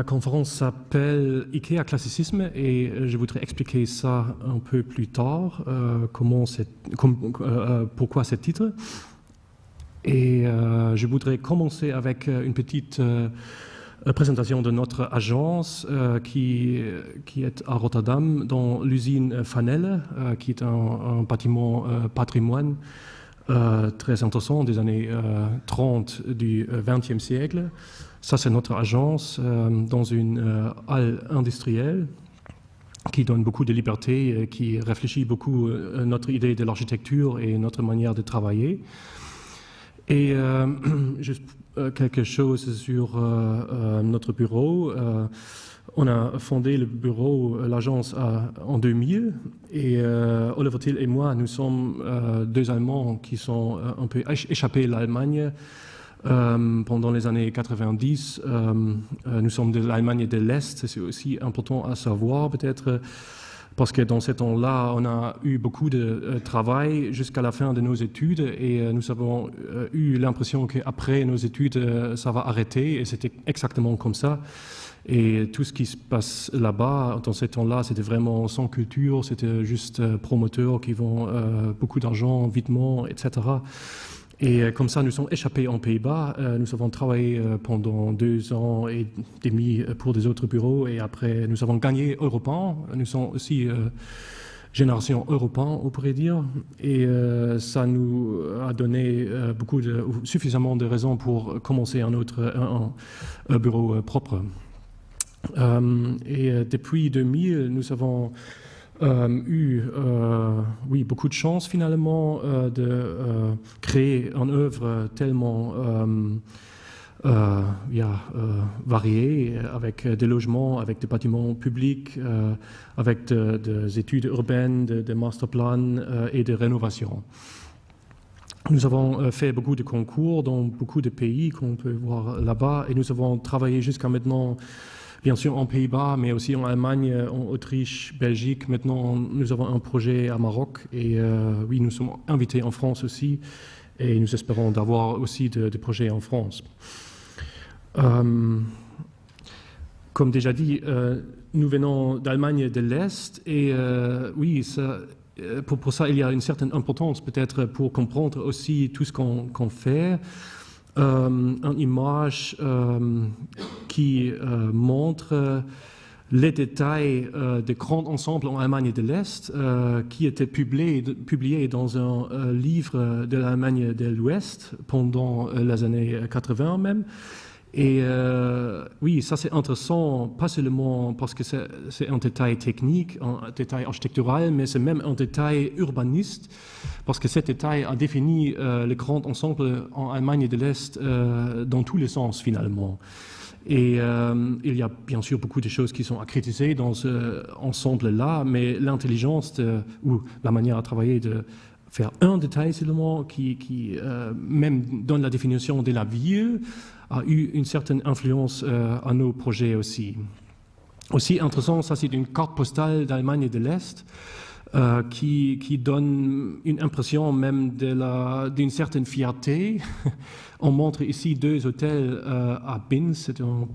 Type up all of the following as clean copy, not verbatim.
La conférence s'appelle IKEA Classicisme et je voudrais expliquer ça un peu plus tard, pourquoi ce titre. Et je voudrais commencer avec une petite présentation de notre agence qui est à Rotterdam, dans l'usine Vanelle, qui est un bâtiment patrimoine très intéressant des années 30 du XXe siècle. Ça, c'est notre agence dans une halle industrielle qui donne beaucoup de liberté, qui réfléchit beaucoup notre idée de l'architecture et notre manière de travailler. Et juste quelque chose sur notre bureau. On a fondé le bureau, l'agence en 2000 et Oliver Thiel et moi, nous sommes deux Allemands qui sont un peu échappés à l'Allemagne. Pendant les années 90, nous sommes de l'Allemagne de l'Est, c'est aussi important à savoir peut-être, parce que dans ce temps-là, on a eu beaucoup de travail jusqu'à la fin de nos études et nous avons eu l'impression qu'après nos études, ça va arrêter et c'était exactement comme ça. Et tout ce qui se passe là-bas, dans ce temps-là, c'était vraiment sans culture, c'était juste promoteurs qui vont beaucoup d'argent, vitement, etc. Et comme ça, nous sommes échappés en Pays-Bas. Nous avons travaillé pendant 2 ans et demi pour des autres bureaux. Et après, nous avons gagné Europan. Nous sommes aussi génération Europan, on pourrait dire. Et ça nous a donné suffisamment de raisons pour commencer un bureau propre. Et depuis 2000, nous avons eu beaucoup de chance finalement de créer une œuvre tellement variée, avec des logements, avec des bâtiments publics, avec des études urbaines, des masterplans et des rénovations. Nous avons fait beaucoup de concours dans beaucoup de pays qu'on peut voir là-bas et nous avons travaillé jusqu'à maintenant bien sûr en Pays-Bas, mais aussi en Allemagne, en Autriche, Belgique. Maintenant, nous avons un projet à Maroc et nous sommes invités en France aussi et nous espérons d'avoir aussi des projets en France. Comme déjà dit, nous venons d'Allemagne de l'Est et pour ça, il y a une certaine importance peut-être pour comprendre aussi tout ce qu'on fait. Une image qui montre les détails des grands ensembles en Allemagne de l'Est qui étaient publiés dans un livre de l'Allemagne de l'Ouest pendant les années 80 même. Et ça c'est intéressant, pas seulement parce que c'est un détail technique, un détail architectural, mais c'est même un détail urbaniste, parce que cet détail a défini les grands ensembles en Allemagne de l'Est dans tous les sens finalement. Et il y a bien sûr beaucoup de choses qui sont à critiquer dans ce ensemble-là, mais l'intelligence ou la manière à travailler de faire un détail seulement qui même donne la définition de la ville, a eu une certaine influence à nos projets aussi. Aussi intéressant, ça c'est une carte postale d'Allemagne de l'Est qui donne une impression même d'une certaine fierté. On montre ici 2 hôtels à Binz, c'est une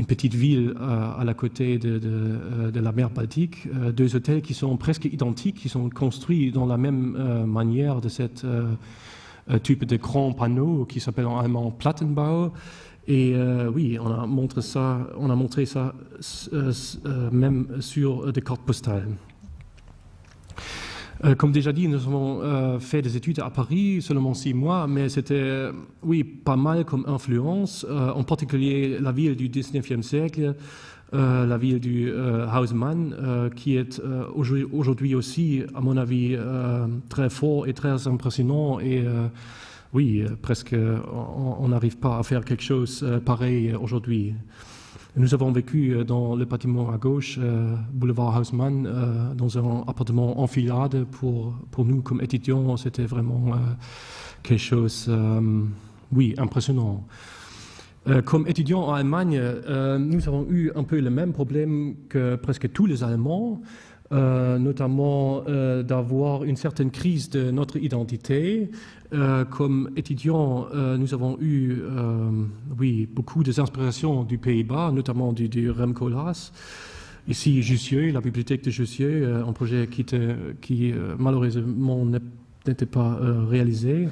petite ville à la côté de la mer Baltique, 2 hôtels qui sont presque identiques, qui sont construits dans la même manière de cette type de grand panneau qui s'appelle en allemand Plattenbau. Et on a montré ça même sur des cartes postales. Comme déjà dit, nous avons fait des études à Paris, seulement 6 mois, mais c'était pas mal comme influence, en particulier la ville du 19e siècle, la ville du Haussmann, qui est aujourd'hui aussi, à mon avis, très fort et très impressionnant. Et presque on n'arrive pas à faire quelque chose pareil aujourd'hui. Nous avons vécu dans le bâtiment à gauche, boulevard Haussmann, dans un appartement en filade. Pour nous, comme étudiants, c'était vraiment quelque chose, impressionnant. Comme étudiants en Allemagne, nous avons eu un peu le même problème que presque tous les Allemands. notamment d'avoir une certaine crise de notre identité. Comme étudiants, nous avons eu beaucoup d'inspirations du Pays-Bas, notamment du Rem Koolhaas. Ici, Jussieu, la bibliothèque de Jussieu, un projet qui malheureusement n'était pas réalisé.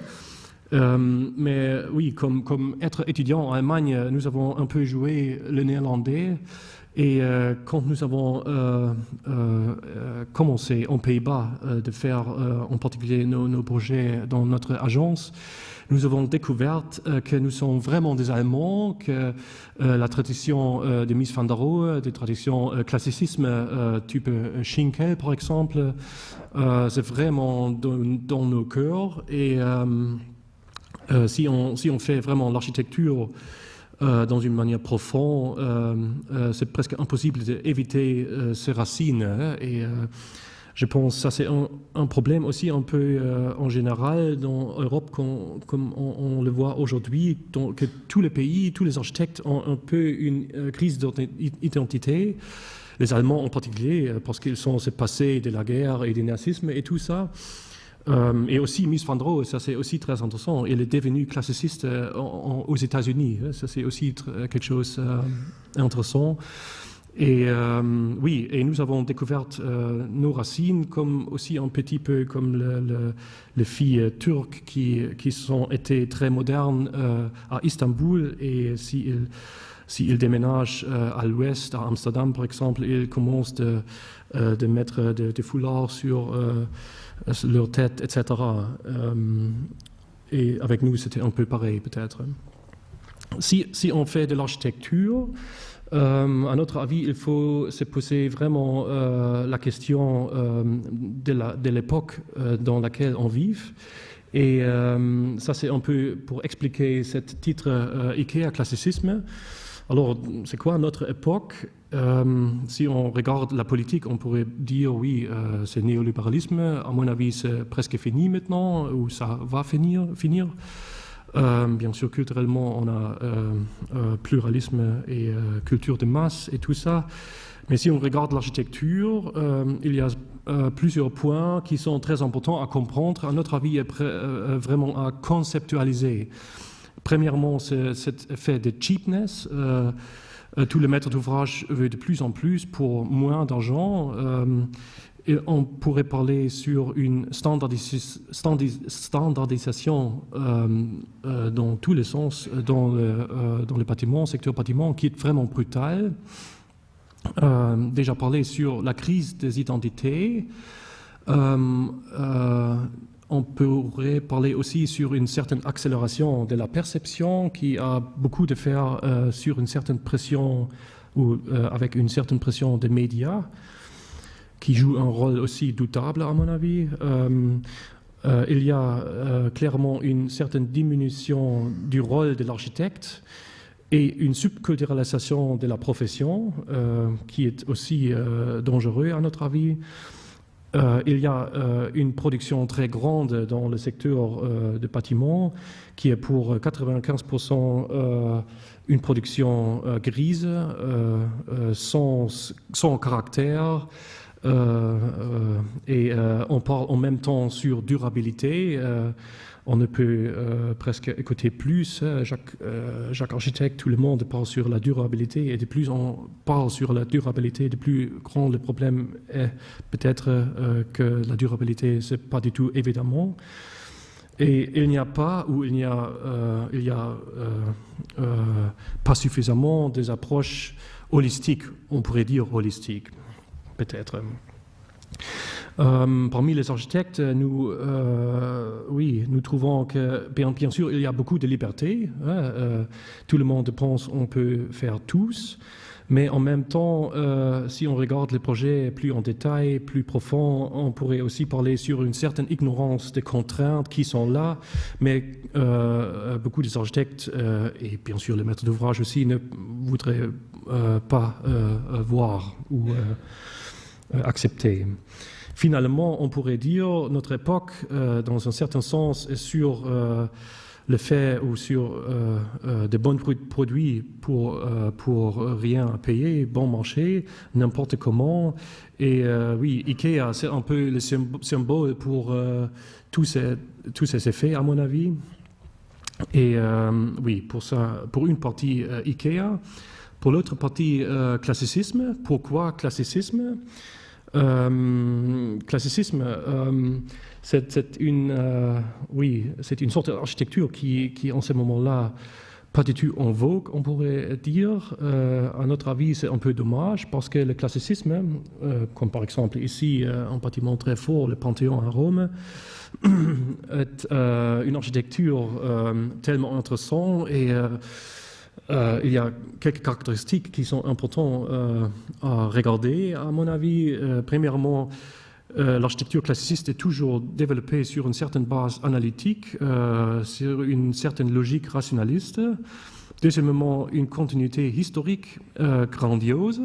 Mais oui, comme être étudiant en Allemagne, nous avons un peu joué le néerlandais. Et quand nous avons commencé aux Pays-Bas de faire en particulier nos projets dans notre agence, nous avons découvert que nous sommes vraiment des Allemands, que la tradition de Mies van der Rohe, des traditions classicisme type Schinkel par exemple, c'est vraiment dans nos cœurs. Et si on fait vraiment l'architecture dans une manière profonde, c'est presque impossible d'éviter ces racines. Et je pense que ça c'est un problème aussi un peu en général dans l'Europe, comme on le voit aujourd'hui, que tous les pays, tous les architectes ont un peu une crise d'identité. Les Allemands en particulier, parce qu'ils sont se passés de la guerre et du nazisme et tout ça. Et aussi Mies van der Rohe, ça c'est aussi très intéressant. Il est devenu classiciste aux États-Unis. Ça c'est aussi quelque chose d'intéressant. Et oui, et nous avons découvert nos racines, comme aussi un petit peu comme les filles turques qui sont été très modernes à Istanbul. Et s'ils déménagent à l'ouest, à Amsterdam par exemple, ils commencent de mettre des foulards sur leur tête, etc. Et avec nous, c'était un peu pareil, peut-être. Si on fait de l'architecture, à notre avis, il faut se poser vraiment la question de l'époque dans laquelle on vit. Et ça, c'est un peu pour expliquer ce titre IKEA classicisme. Alors, c'est quoi notre époque? Si on regarde la politique, on pourrait dire oui, c'est néolibéralisme. À mon avis, c'est presque fini maintenant, ou ça va finir. Bien sûr, culturellement, on a pluralisme et culture de masse et tout ça. Mais si on regarde l'architecture, il y a plusieurs points qui sont très importants à comprendre, à notre avis, et vraiment à conceptualiser. Premièrement, c'est cet effet de cheapness. Tous les maîtres d'ouvrage veulent de plus en plus pour moins d'argent. Et on pourrait parler sur une standardisation dans tous les sens dans le bâtiment, secteur bâtiment, qui est vraiment brutal. Déjà parlé sur la crise des identités. On pourrait parler aussi sur une certaine accélération de la perception qui a beaucoup de faire sur une certaine pression ou avec une certaine pression des médias qui joue un rôle aussi doutable à mon avis. Il y a clairement une certaine diminution du rôle de l'architecte et une subculturalisation de la profession qui est aussi dangereux à notre avis. Il y a une production très grande dans le secteur de bâtiment qui est pour 95% une production grise, sans caractère. Et on parle en même temps sur durabilité. On ne peut presque écouter plus. Chaque architecte, tout le monde parle sur la durabilité. Et de plus on parle sur la durabilité, de plus grand le problème est peut-être que la durabilité, c'est pas du tout évidemment. Et il n'y a pas, ou il y a pas suffisamment des approches holistiques, on pourrait dire holistiques, peut-être. Parmi les architectes, nous trouvons que, bien sûr, il y a beaucoup de liberté. Tout le monde pense qu'on peut faire tous. Mais en même temps, si on regarde les projets plus en détail, plus profond, on pourrait aussi parler sur une certaine ignorance des contraintes qui sont là. Mais beaucoup des architectes, et bien sûr les maîtres d'ouvrage aussi, ne voudraient pas voir ou accepter. Finalement, on pourrait dire notre époque, dans un certain sens, est sur le fait ou sur de bons produits pour rien à payer, bon marché, n'importe comment. Et oui, Ikea, c'est un peu le symbole pour tous ces effets, à mon avis. Et oui, pour une partie Ikea. Pour l'autre partie, classicisme. Pourquoi classicisme? Classicisme, c'est une sorte d'architecture qui en ce moment-là, pas du tout en vogue, on pourrait dire. À notre avis, c'est un peu dommage parce que le classicisme, comme par exemple ici, un bâtiment très fort, le Panthéon à Rome, est une architecture tellement intéressante et il y a quelques caractéristiques qui sont importantes à regarder, à mon avis. Premièrement, l'architecture classiciste est toujours développée sur une certaine base analytique, sur une certaine logique rationaliste. Deuxièmement, une continuité historique grandiose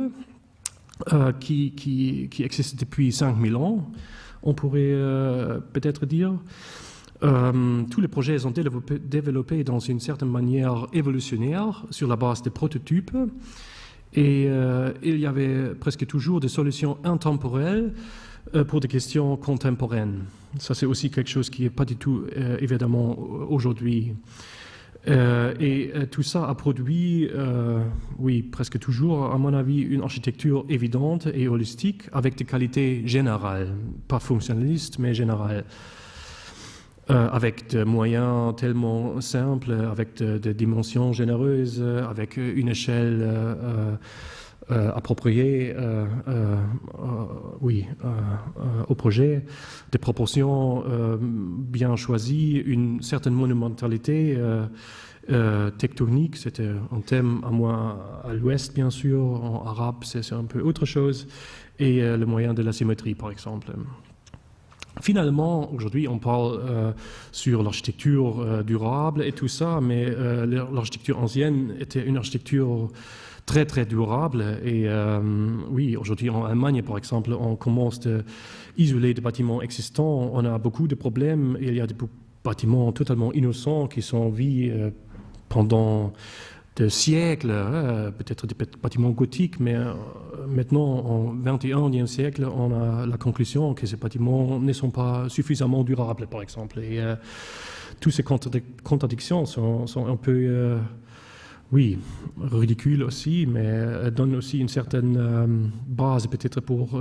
qui existe depuis 5000 ans, on pourrait peut-être dire. Tous les projets sont développés dans une certaine manière évolutionnaire sur la base des prototypes et il y avait presque toujours des solutions intemporelles pour des questions contemporaines. Ça, c'est aussi quelque chose qui n'est pas du tout évidemment aujourd'hui. Et tout ça a produit, oui, presque toujours, à mon avis, une architecture évidente et holistique avec des qualités générales, pas fonctionnalistes, mais générales. Avec des moyens tellement simples, avec des dimensions généreuses, avec une échelle appropriée au projet, des proportions bien choisies, une certaine monumentalité tectonique, c'était un thème à moi à l'ouest bien sûr, en arabe c'est un peu autre chose, et le moyen de la symétrie par exemple. Finalement, aujourd'hui, on parle sur l'architecture durable et tout ça, mais l'architecture ancienne était une architecture très, très durable. Et oui, aujourd'hui, en Allemagne, par exemple, on commence à isoler des bâtiments existants. On a beaucoup de problèmes. Il y a des bâtiments totalement innocents qui sont vus pendant des siècles, peut-être des bâtiments gothiques, mais maintenant, au XXIe siècle, on a la conclusion que ces bâtiments ne sont pas suffisamment durables, par exemple. Et toutes ces contradictions sont un peu, oui, ridicules aussi, mais donnent aussi une certaine base peut-être pour,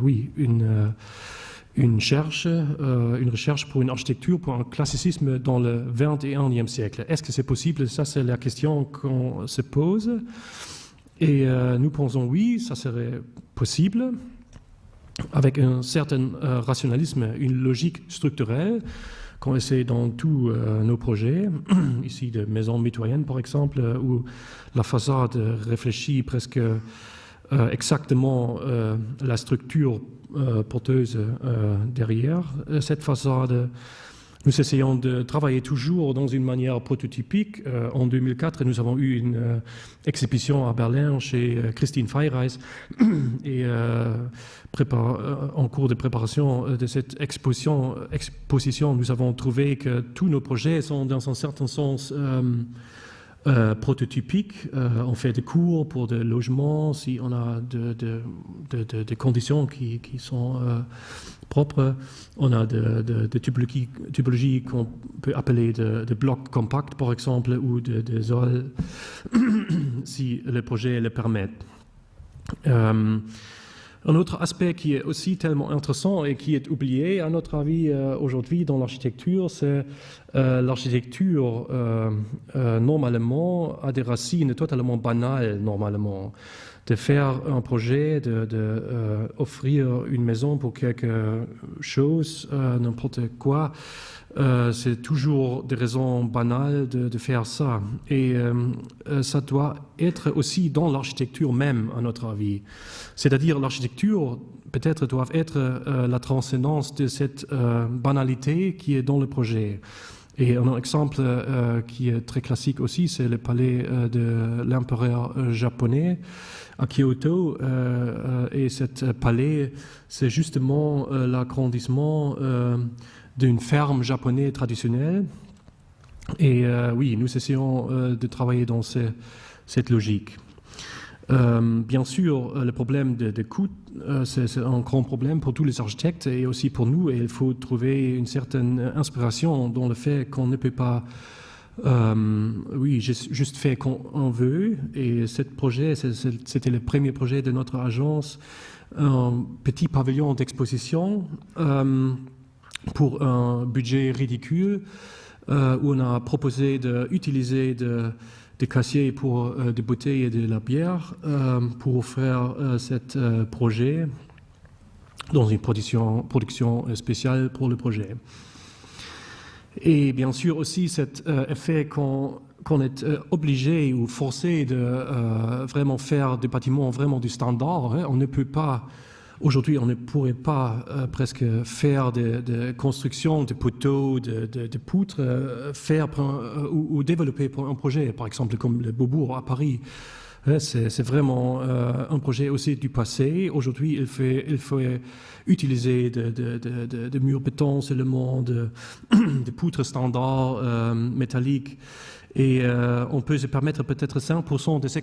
oui, une recherche pour une architecture, pour un classicisme dans le XXIe siècle. Est-ce que c'est possible? Ça, c'est la question qu'on se pose. Et nous pensons oui, ça serait possible, avec un certain rationalisme, une logique structurelle qu'on essaie dans tous nos projets, ici de maisons mitoyennes par exemple, où la façade réfléchit presque exactement la structure porteuse derrière cette façade. Nous essayons de travailler toujours dans une manière prototypique. En 2004, nous avons eu une exhibition à Berlin chez Christine Feyreis et en cours de préparation de cette exposition, nous avons trouvé que tous nos projets sont dans un certain sens prototypique. On fait des cours pour des logements, si on a des conditions qui sont propres. On a des typologies qu'on peut appeler de blocs compacts, par exemple, ou de sols, si le projet le permet. Un autre aspect qui est aussi tellement intéressant et qui est oublié, à notre avis, aujourd'hui dans l'architecture, c'est l'architecture, normalement, a des racines totalement banales, normalement. De faire un projet, offrir une maison pour quelque chose, n'importe quoi, c'est toujours des raisons banales de faire ça. Et ça doit être aussi dans l'architecture même, à notre avis. C'est-à-dire l'architecture, peut-être, doit être la transcendance de cette banalité qui est dans le projet. Et un exemple qui est très classique aussi, c'est le palais de l'empereur japonais à Kyoto. Et cet palais, c'est justement l'agrandissement d'une ferme japonaise traditionnelle Et oui, nous essayons de travailler dans cette logique. Bien sûr, le problème de coût, c'est un grand problème pour tous les architectes et aussi pour nous. Et il faut trouver une certaine inspiration dans le fait qu'on ne peut pas, oui, juste faire qu'on veut. Et ce projet, c'était le premier projet de notre agence, un petit pavillon d'exposition pour un budget ridicule, où on a proposé d'utiliser des cassiers pour des bouteilles et de la bière pour faire ce projet dans une production spéciale pour le projet. Et bien sûr aussi cet effet qu'on est obligé ou forcé de vraiment faire des bâtiments vraiment du standard. Hein. On ne peut pas, aujourd'hui on ne pourrait pas presque faire de construction de poteaux, de poutres, faire ou développer pour un projet, par exemple comme le Beaubourg à Paris. C'est vraiment un projet aussi du passé. Aujourd'hui, il faut utiliser de murs béton seulement, de poutres standards métalliques. Et on peut se permettre peut-être 5% des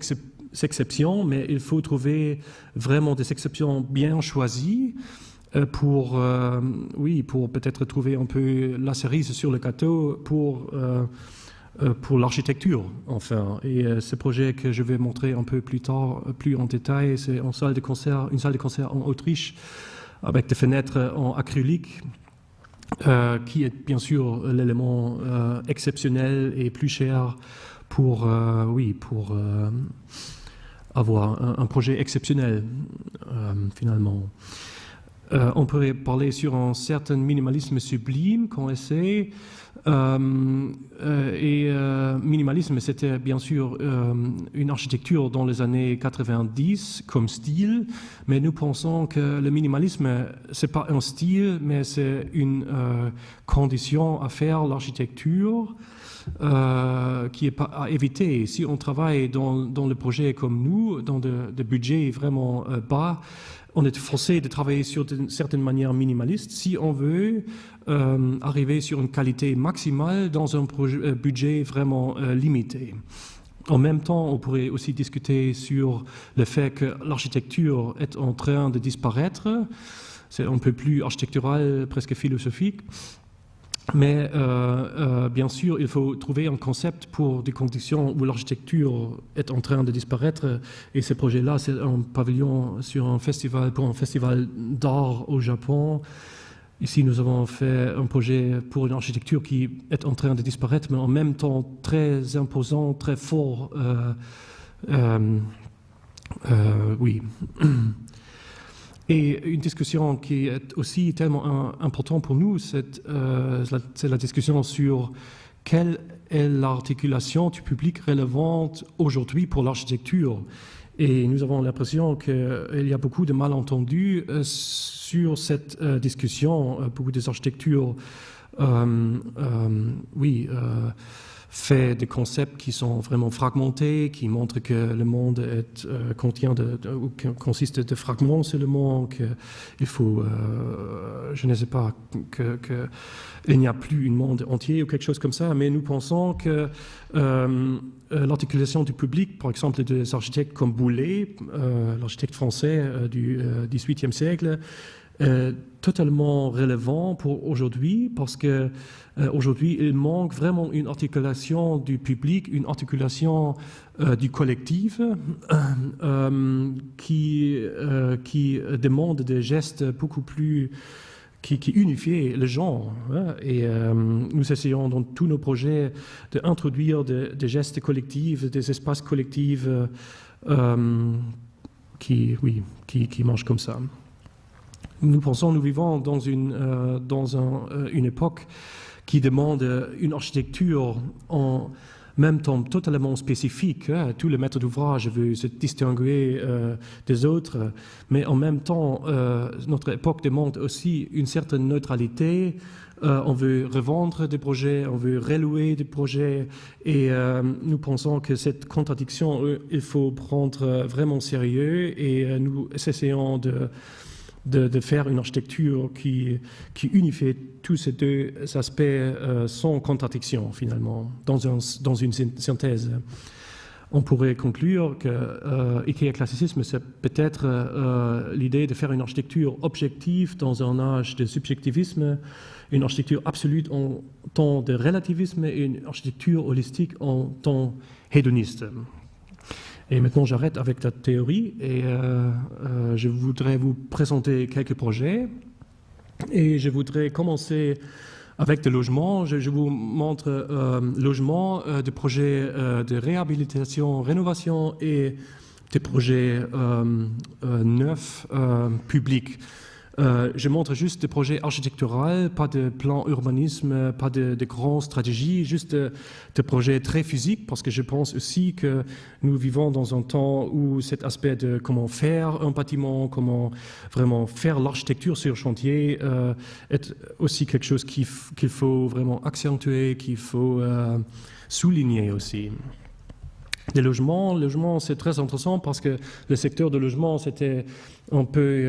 exceptions, mais il faut trouver vraiment des exceptions bien choisies pour peut-être trouver un peu la cerise sur le gâteau pour l'architecture, enfin. Et ce projet que je vais montrer un peu plus tard, plus en détail, c'est une salle de concert en Autriche avec des fenêtres en acrylique, qui est bien sûr l'élément exceptionnel et plus cher pour avoir un projet exceptionnel, finalement. On pourrait parler sur un certain minimalisme sublime qu'on essaie. Minimalisme, c'était bien sûr une architecture dans les années 90 comme style, mais nous pensons que le minimalisme, c'est pas un style, mais c'est une condition à faire l'architecture qui est pas à éviter. Si on travaille dans le projet comme nous, dans des budgets vraiment bas, on est forcé de travailler sur une certaine manière minimaliste si on veut arriver sur une qualité maximale dans un budget vraiment limité. En même temps, on pourrait aussi discuter sur le fait que l'architecture est en train de disparaître. C'est un peu plus architectural, presque philosophique. Mais bien sûr, il faut trouver un concept pour des conditions où l'architecture est en train de disparaître. Et ce projet-là, c'est un pavillon pour un festival d'art au Japon. Ici, nous avons fait un projet pour une architecture qui est en train de disparaître, mais en même temps très imposant, très fort. Oui. Et une discussion qui est aussi tellement importante pour nous, c'est la discussion sur quelle est l'articulation du public relevante aujourd'hui pour l'architecture. Et nous avons l'impression qu'il y a beaucoup de malentendus sur cette discussion. Beaucoup des architectures, fait des concepts qui sont vraiment fragmentés, qui montrent que le monde consiste de fragments seulement, qu'il faut, je ne sais pas, qu'il n'y a plus un monde entier ou quelque chose comme ça, mais nous pensons que l'articulation du public, par exemple des architectes comme Boulay, l'architecte français du XVIIIe siècle, totalement relevant pour aujourd'hui parce que aujourd'hui il manque vraiment une articulation du public, une articulation du collectif qui demande des gestes beaucoup plus qui unifient les gens. Hein, et nous essayons dans tous nos projets d'introduire des gestes collectifs, des espaces collectifs qui marchent comme ça. Nous pensons, nous vivons dans une époque qui demande une architecture en même temps totalement spécifique. Hein. Tous les maîtres d'ouvrage veulent se distinguer des autres, mais en même temps, notre époque demande aussi une certaine neutralité. On veut revendre des projets, on veut relouer des projets, et nous pensons que cette contradiction, il faut prendre vraiment sérieux, et nous essayons de faire une architecture qui unifie tous ces deux aspects sans contradiction, finalement, dans une synthèse. On pourrait conclure que IKEA classicisme, c'est peut-être l'idée de faire une architecture objective dans un âge de subjectivisme, une architecture absolue en temps de relativisme et une architecture holistique en temps hédoniste. Et maintenant, j'arrête avec la théorie et je voudrais vous présenter quelques projets. Et je voudrais commencer avec des logements. Je vous montre logements, des projets de réhabilitation, rénovation et des projets neufs, publics. Je montre juste des projets architecturaux, pas de plan urbanisme, pas de grandes stratégies, juste des projets très physiques, parce que je pense aussi que nous vivons dans un temps où cet aspect de comment faire un bâtiment, comment vraiment faire l'architecture sur chantier est aussi quelque chose qu'il faut vraiment accentuer, qu'il faut souligner aussi. Les logements, c'est très intéressant parce que le secteur de logement, c'était un peu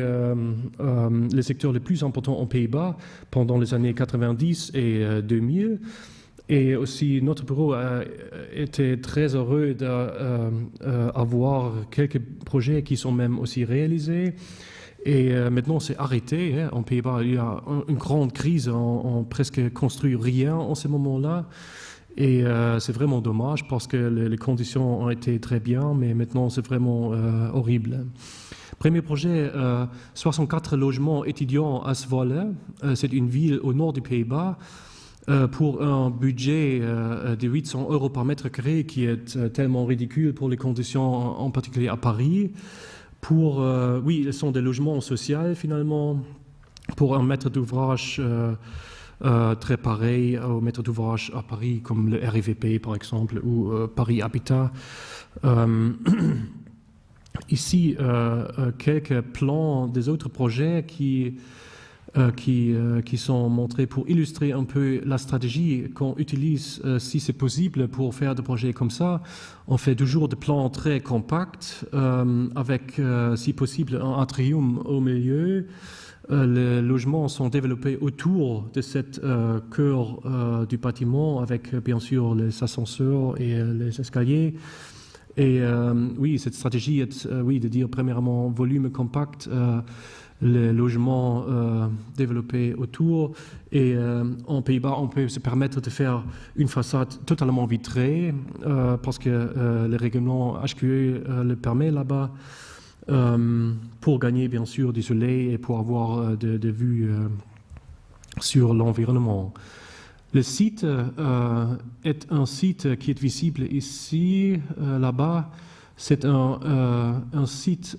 le secteur le plus important aux Pays-Bas pendant les années 90 et 2000. Et aussi, notre bureau a été très heureux d'avoir quelques projets qui sont même aussi réalisés. Et maintenant, c'est arrêté. Hein. En Pays-Bas, il y a une grande crise. On presque construit rien en ce moment-là. Et c'est vraiment dommage parce que les conditions ont été très bien, mais maintenant c'est vraiment horrible. Premier projet, 64 logements étudiants à Zwolle. C'est une ville au nord du Pays-Bas pour un budget de 800 € par mètre carré qui est tellement ridicule pour les conditions, en particulier à Paris. Oui, ce sont des logements sociaux finalement, pour un maître d'ouvrage très pareil au maître d'ouvrage à Paris, comme le RIVP par exemple, ou Paris Habitat. Ici, quelques plans des autres projets qui sont montrés pour illustrer un peu la stratégie qu'on utilise, si c'est possible, pour faire des projets comme ça. On fait toujours des plans très compacts, avec, si possible, un atrium au milieu. Les logements sont développés autour de cette cœur du bâtiment, avec bien sûr les ascenseurs et les escaliers. Et oui, cette stratégie est de dire premièrement volume compact, les logements développés autour. Et en Pays-Bas, on peut se permettre de faire une façade totalement vitrée, parce que le règlement HQE le permet là-bas. Pour gagner bien sûr du soleil et pour avoir des vues sur l'environnement. Le site est un site qui est visible ici, là-bas. C'est un site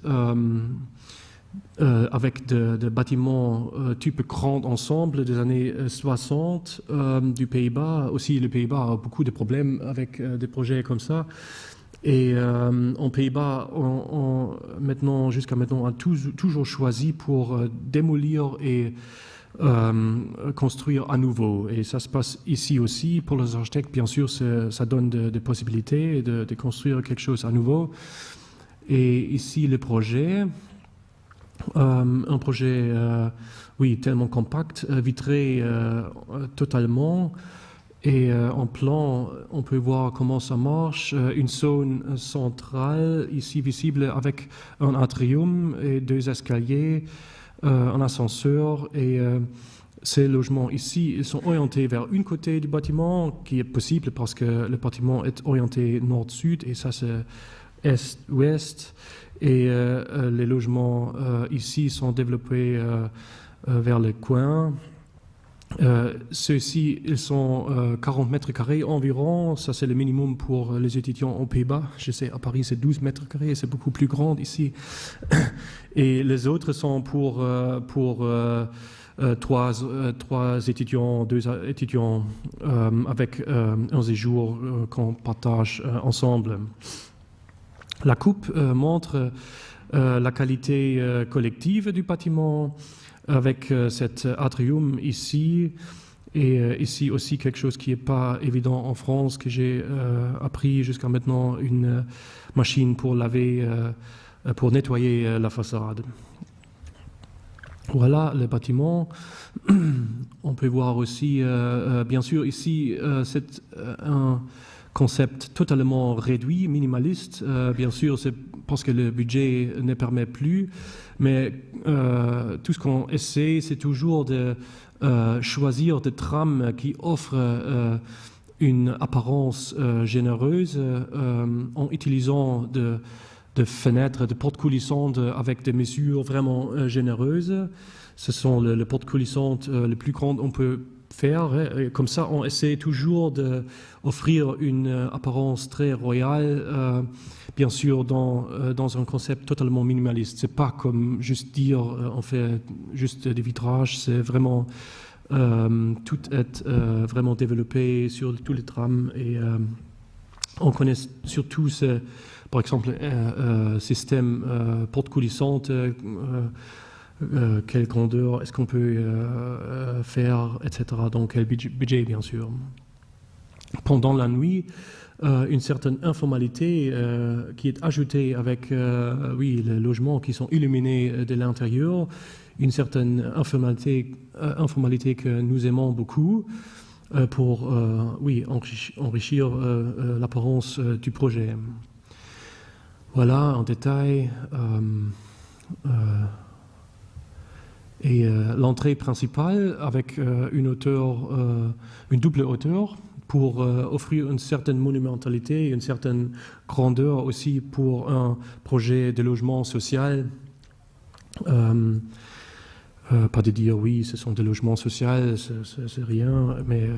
avec des bâtiments type grand ensemble des années 60 du Pays-Bas. Aussi, le Pays-Bas a beaucoup de problèmes avec des projets comme ça. Et en Pays-Bas, jusqu'à maintenant, a toujours choisi pour démolir et construire à nouveau. Et ça se passe ici aussi. Pour les architectes, bien sûr, ça donne des possibilités de construire quelque chose à nouveau. Et ici, le projet, un projet, oui, tellement compact, vitré totalement. Et en plan, on peut voir comment ça marche. Une zone centrale, ici visible, avec un atrium et 2 escaliers, un ascenseur. Et ces logements ici, ils sont orientés vers une côté du bâtiment, qui est possible parce que le bâtiment est orienté nord-sud, et ça c'est est-ouest. Et les logements ici sont développés vers les coins. Ceux-ci, ils sont 40 mètres carrés environ. Ça, c'est le minimum pour les étudiants aux Pays-Bas. Je sais, à Paris, c'est 12 mètres carrés. C'est beaucoup plus grand ici. Et les autres sont pour 3 étudiants, 2 étudiants avec un séjour qu'on partage ensemble. La coupe montre la qualité collective du bâtiment, avec cet atrium ici, et ici aussi quelque chose qui n'est pas évident en France, que j'ai appris jusqu'à maintenant, une machine pour laver, pour nettoyer la façade. Voilà le bâtiment. On peut voir aussi, bien sûr, ici, c'est un concept totalement réduit, minimaliste. Bien sûr, c'est parce que le budget ne permet plus, mais tout ce qu'on essaie, c'est toujours de choisir des trames qui offrent une apparence généreuse en utilisant de fenêtres, de portes coulissantes avec des mesures vraiment généreuses. Ce sont les portes coulissantes les plus grandes qu'on peut faire. Et comme ça, on essaie toujours d'offrir une apparence très royale, bien sûr dans un concept totalement minimaliste. C'est pas comme juste dire on fait juste des vitrages, c'est vraiment tout est vraiment développé sur tous les trames et on connaît surtout par exemple système porte coulissante, quelle grandeur est-ce qu'on peut faire, etc. Donc quel budget bien sûr. Pendant la nuit, une certaine informalité qui est ajoutée avec oui, les logements qui sont illuminés de l'intérieur, une certaine informalité que nous aimons beaucoup pour oui, enrichir l'apparence du projet. Voilà en détail. Et l'entrée principale avec une double hauteur pour offrir une certaine monumentalité, une certaine grandeur aussi pour un projet de logement social. Pas de dire oui, ce sont des logements sociaux, c'est rien, mais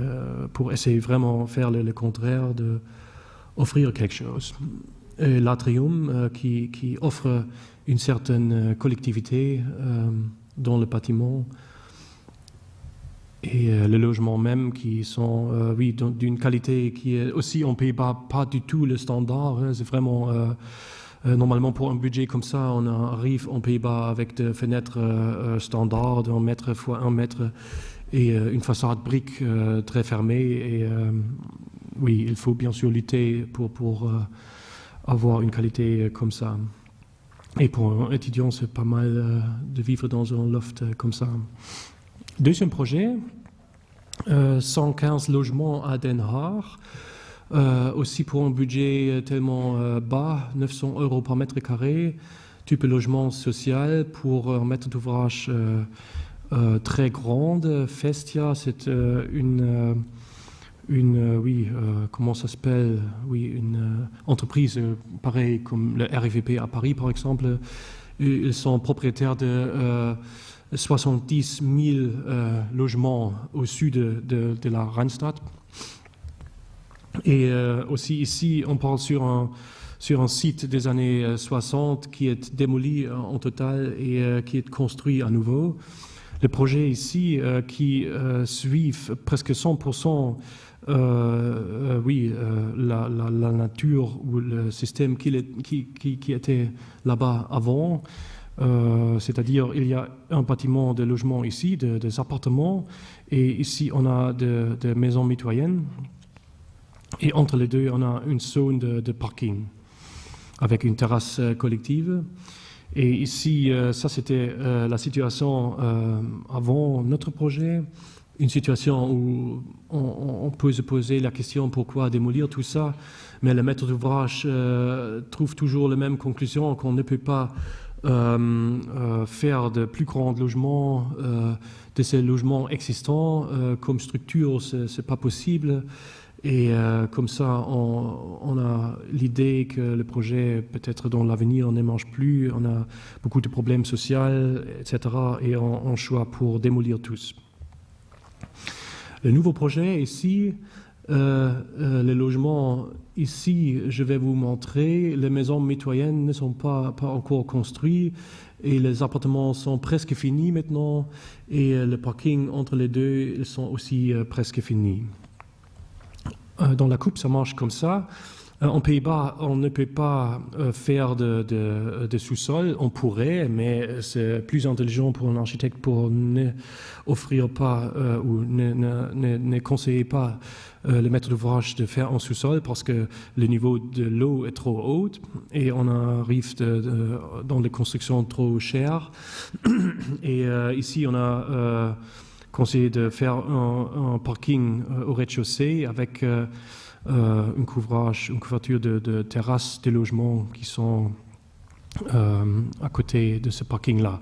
pour essayer vraiment de faire le contraire, d'offrir quelque chose. L'atrium qui offre une certaine collectivité dans le bâtiment et le logement même qui sont oui, d'une qualité qui est aussi en Pays-Bas pas du tout le standard, hein, c'est vraiment normalement pour un budget comme ça on arrive en Pays-Bas avec des fenêtres standards d'1 mètre x 1 mètre et une façade brique très fermée et oui il faut bien sûr lutter pour avoir une qualité comme ça. Et pour un étudiant, c'est pas mal de vivre dans un loft comme ça. Deuxième projet, 115 logements à Den Haag, aussi pour un budget tellement bas, 900 € par mètre carré, type logement social pour un maître d'ouvrage très grande. Festia, c'est oui, comment ça s'appelle, oui, une entreprise pareille comme le RIVP à Paris, par exemple. Ils sont propriétaires de 70 000 logements au sud de la Randstad. Et aussi ici, on parle sur un site des années 60 qui est démoli en total et qui est construit à nouveau. Le projet ici qui suivent presque 100% oui, la nature ou le système qui était là-bas avant, c'est-à-dire il y a un bâtiment de logement ici, des appartements, et ici on a des maisons mitoyennes, et entre les deux on a une zone de parking avec une terrasse collective. Et ici, ça c'était la situation avant notre projet. Une situation où on peut se poser la question pourquoi démolir tout ça, mais le maître d'ouvrage trouve toujours la même conclusion qu'on ne peut pas faire de plus grands logements de ces logements existants comme structure, c'est pas possible. Et comme ça, on a l'idée que le projet, peut-être dans l'avenir, ne marche plus, on a beaucoup de problèmes sociaux, etc. Et on choisit pour démolir tous. Le nouveau projet ici, les logements ici, je vais vous montrer, les maisons mitoyennes ne sont pas encore construites et les appartements sont presque finis maintenant et le parking entre les deux ils sont aussi presque finis. Dans la coupe, ça marche comme ça. En Pays-Bas, on ne peut pas faire de sous-sol. On pourrait, mais c'est plus intelligent pour un architecte pour ne offrir pas ou ne conseiller pas le maître d'ouvrage de faire en sous-sol parce que le niveau de l'eau est trop haut et on arrive dans des constructions trop chères. Et ici, on a conseillé de faire un parking au rez-de-chaussée avec une couverture de terrasses des logements qui sont à côté de ce parking-là.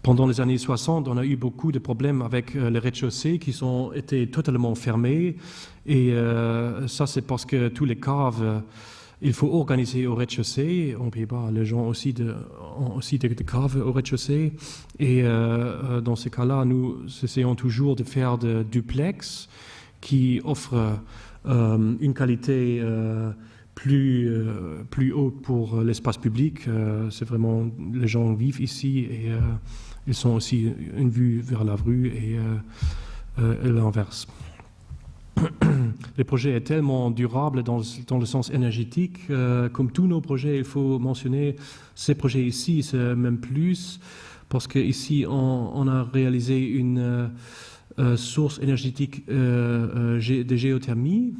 Pendant les années 60, on a eu beaucoup de problèmes avec les rez-de-chaussée qui ont été totalement fermés. Et ça, c'est parce que tous les caves, il faut organiser au rez-de-chaussée. En Pays-Bas, les gens ont aussi des caves au rez-de-chaussée. Et dans ces cas-là, nous essayons toujours de faire de duplex qui offrent une qualité plus haute pour l'espace public. C'est vraiment, les gens vivent ici et ils ont aussi une vue vers la rue et l'inverse. Le projet est tellement durable dans le sens énergétique. Comme tous nos projets, il faut mentionner ces projets ici, c'est même plus, parce qu'ici, on a réalisé une source énergétique de géothermie.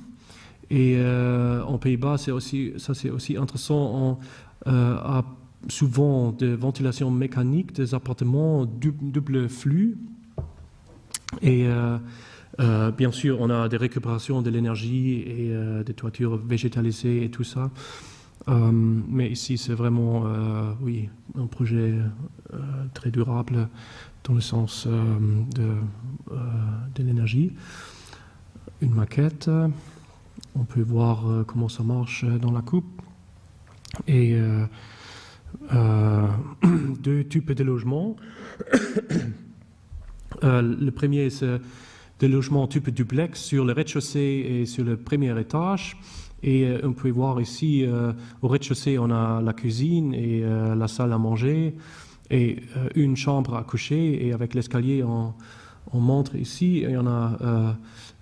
Et en Pays-Bas, c'est aussi intéressant. On a souvent de ventilation mécanique des appartements double flux. Et bien sûr, on a des récupérations de l'énergie et des toitures végétalisées et tout ça. Mais ici, c'est vraiment, oui, un projet très durable dans le sens de l'énergie. Une maquette. On peut voir comment ça marche dans la coupe. Et deux types de logements. Le premier, c'est des logements type duplex sur le rez-de-chaussée et sur le premier étage. Et on peut voir ici, au rez-de-chaussée, on a la cuisine et la salle à manger et une chambre à coucher. Et avec l'escalier, on montre ici, et on a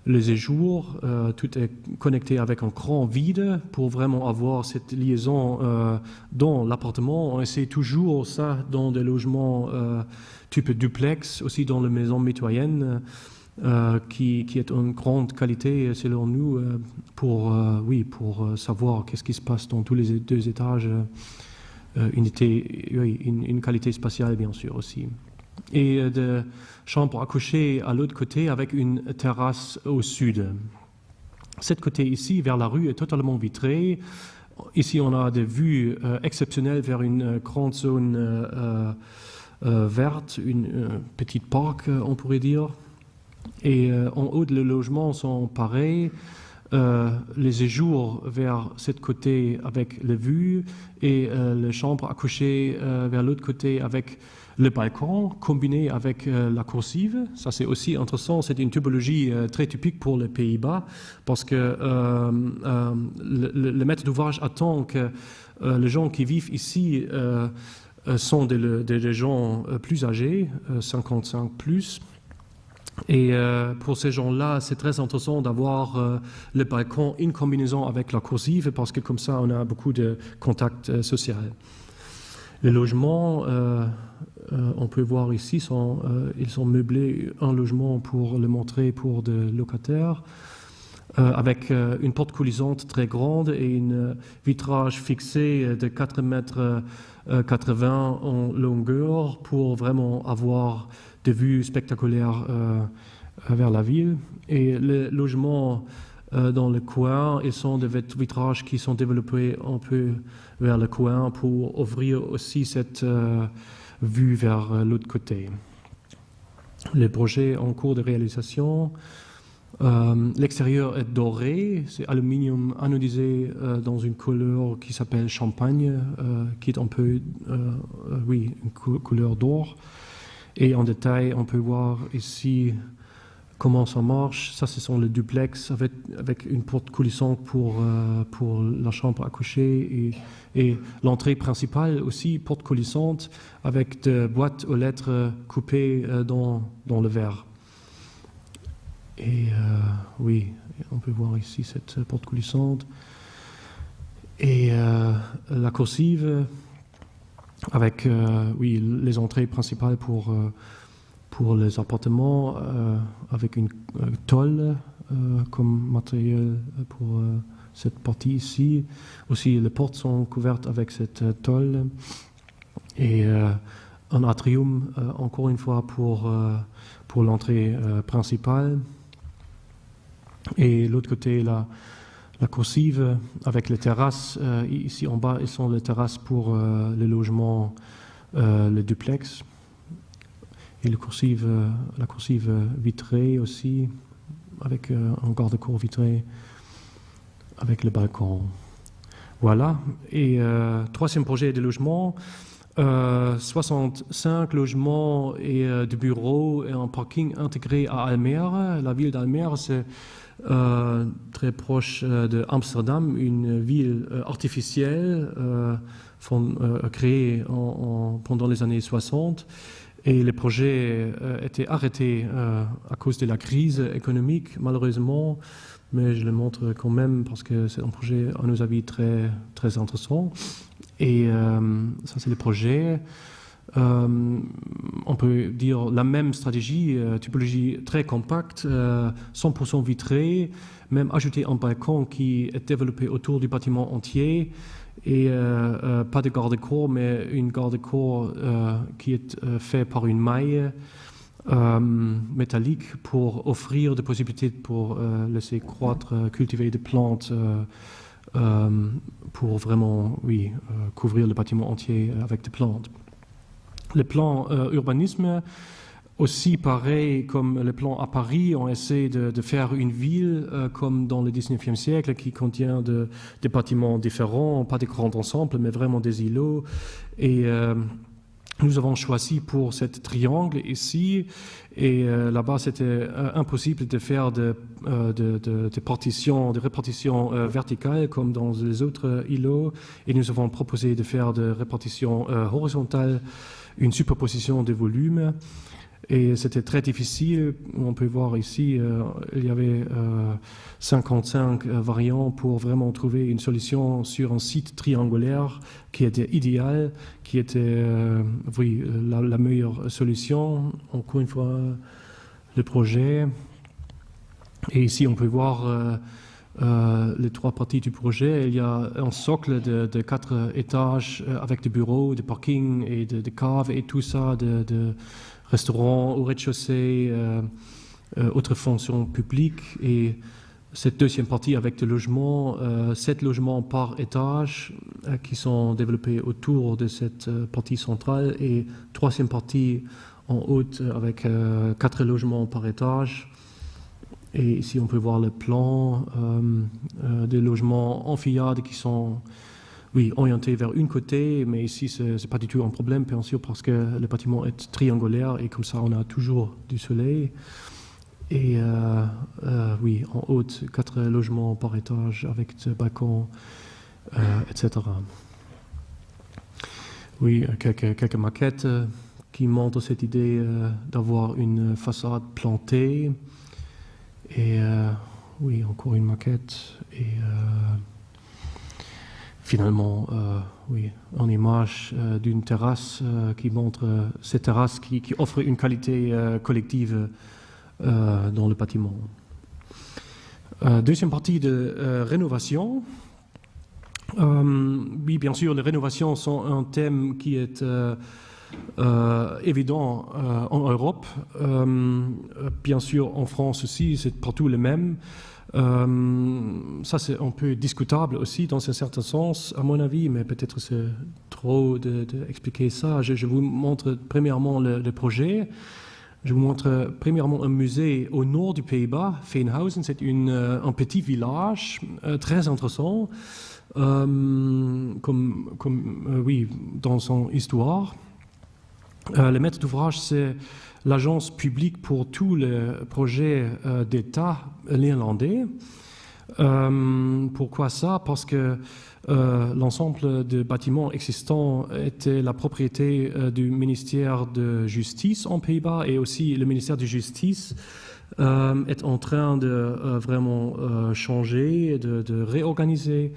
le séjour. Tout est connecté avec un grand vide pour vraiment avoir cette liaison dans l'appartement. On essaie toujours ça dans des logements type duplex, aussi dans les maisons mitoyennes. Qui est une grande qualité selon nous pour savoir qu'est-ce qui se passe dans tous les deux étages, une qualité spatiale bien sûr aussi. Et de chambre à coucher à l'autre côté avec une terrasse au sud. Cet côté ici vers la rue est totalement vitré. Ici on a des vues exceptionnelles vers une grande zone verte, une petite parc on pourrait dire. Et en haut, les logements sont pareils. Les séjours vers ce côté avec les vues et les chambres à coucher vers l'autre côté avec le balcon combiné avec la coursive. Ça, c'est aussi intéressant. C'est une typologie très typique pour les Pays-Bas parce que le maître d'ouvrage attend que les gens qui vivent ici sont des gens plus âgés, 55 plus. Et pour ces gens-là, c'est très intéressant d'avoir le balcon en combinaison avec la coursive parce que comme ça, on a beaucoup de contact social. Les logements, on peut voir ici, ils sont meublés un logement pour le montrer pour des locataires avec une porte coulissante très grande et un vitrage fixé de 4,80 mètres en longueur pour vraiment avoir des vues spectaculaires vers la ville. Et les logements dans le coin, ils sont des vitrages qui sont développés un peu vers le coin pour offrir aussi cette vue vers l'autre côté. Les projets en cours de réalisation, l'extérieur est doré, c'est aluminium anodisé dans une couleur qui s'appelle champagne, qui est un peu, une couleur d'or. Et en détail, on peut voir ici comment ça marche. Ça, ce sont les duplex avec une porte coulissante pour la chambre à coucher et l'entrée principale aussi, porte coulissante avec des boîtes aux lettres coupées dans le verre. Et on peut voir ici cette porte coulissante. Et la coursive, avec les entrées principales pour les appartements, avec une tôle comme matériel pour cette partie ici. Aussi, les portes sont couvertes avec cette tôle. Et un atrium, encore une fois, pour l'entrée principale. Et l'autre côté, la coursive avec les terrasses. Ici en bas, ils sont les terrasses pour les logements, les duplex. Et la coursive vitrée aussi, avec un garde-corps vitré, avec le balcon. Voilà. Et troisième projet de logement, 65 logements et de bureaux et un parking intégré à Almere. La ville d'Almere, c'est très proche de Amsterdam, une ville artificielle créée pendant les années 60. Et les projets étaient arrêtés à cause de la crise économique, malheureusement. Mais je le montre quand même parce que c'est un projet, à nos avis, très, très intéressant. Et ça, c'est le projet. On peut dire la même stratégie, typologie très compacte, 100% vitré, même ajouter un balcon qui est développé autour du bâtiment entier et pas de garde-corps, mais une garde-corps qui est fait par une maille métallique pour offrir des possibilités pour laisser croître, cultiver des plantes pour vraiment, couvrir le bâtiment entier avec des plantes. Le plan urbanisme, aussi pareil comme le plan à Paris, on essaie de faire une ville comme dans le 19e siècle qui contient des bâtiments différents, pas des grands ensembles, mais vraiment des îlots. Et nous avons choisi pour cet triangle ici, et là-bas c'était impossible de faire de répartition verticale comme dans les autres îlots, et nous avons proposé de faire de répartition horizontale, une superposition de volumes. Et c'était très difficile. On peut voir ici, il y avait 55 variants pour vraiment trouver une solution sur un site triangulaire qui était idéal, qui était la meilleure solution. Encore une fois, le projet. Et ici, on peut voir les trois parties du projet. Il y a un socle de 4 étages avec des bureaux, des parkings et des caves et tout ça, de restaurants au rez-de-chaussée, autres fonctions publiques. Et cette deuxième partie avec des logements, 7 logements par étage qui sont développés autour de cette partie centrale, et troisième partie en haut avec 4 logements par étage. Et ici, on peut voir le plan des logements amphithéâtres qui sont orientés vers une côté, mais ici, ce n'est pas du tout un problème, bien sûr, parce que le bâtiment est triangulaire et comme ça, on a toujours du soleil. Et en haut, 4 logements par étage avec des balcons, etc. Oui, quelques maquettes qui montrent cette idée d'avoir une façade plantée. Et encore une maquette. Et finalement, une image d'une terrasse qui montre cette terrasse qui offre une qualité collective dans le bâtiment. Deuxième partie de rénovation. Bien sûr, les rénovations sont un thème qui est évident en Europe, bien sûr en France aussi, c'est partout le même. Ça c'est un peu discutable aussi dans un certain sens, à mon avis, mais peut-être c'est trop d'expliquer ça. Je vous montre premièrement le projet. Je vous montre premièrement un musée au nord du Pays-Bas, Veenhuizen. C'est un petit village très intéressant, dans son histoire. Le maître d'ouvrage, c'est l'agence publique pour tous les projets d'État néerlandais. Pourquoi ça? Parce que l'ensemble des bâtiments existants était la propriété du ministère de Justice en Pays-Bas, et aussi le ministère de Justice est en train de vraiment changer, de réorganiser.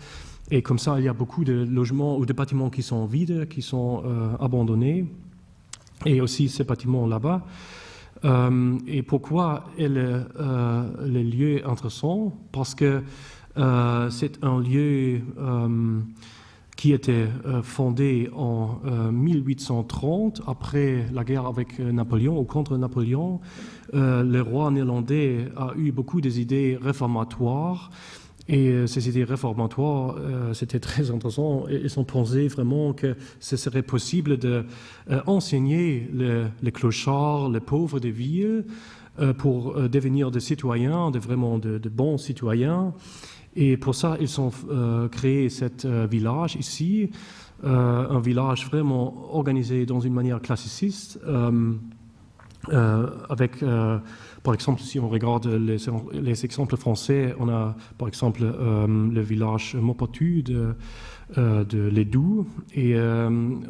Et comme ça, il y a beaucoup de logements ou de bâtiments qui sont vides, qui sont abandonnés, et aussi ces bâtiments là-bas. Et pourquoi est le lieu intéressant? Parce que c'est un lieu qui était fondé en 1830, après la guerre avec Napoléon ou contre Napoléon. Le roi néerlandais a eu beaucoup des idées réformatoires. Et ces idées réformatoires, c'était très intéressant. Ils ont pensé vraiment que ce serait possible d'enseigner les clochards, les pauvres des villes, pour devenir des citoyens, vraiment de bons citoyens. Et pour ça, ils ont créé ce village ici, un village vraiment organisé dans une manière classiciste, avec, par exemple, si on regarde les exemples français, on a par exemple le village Maupertuis de Ledoux, et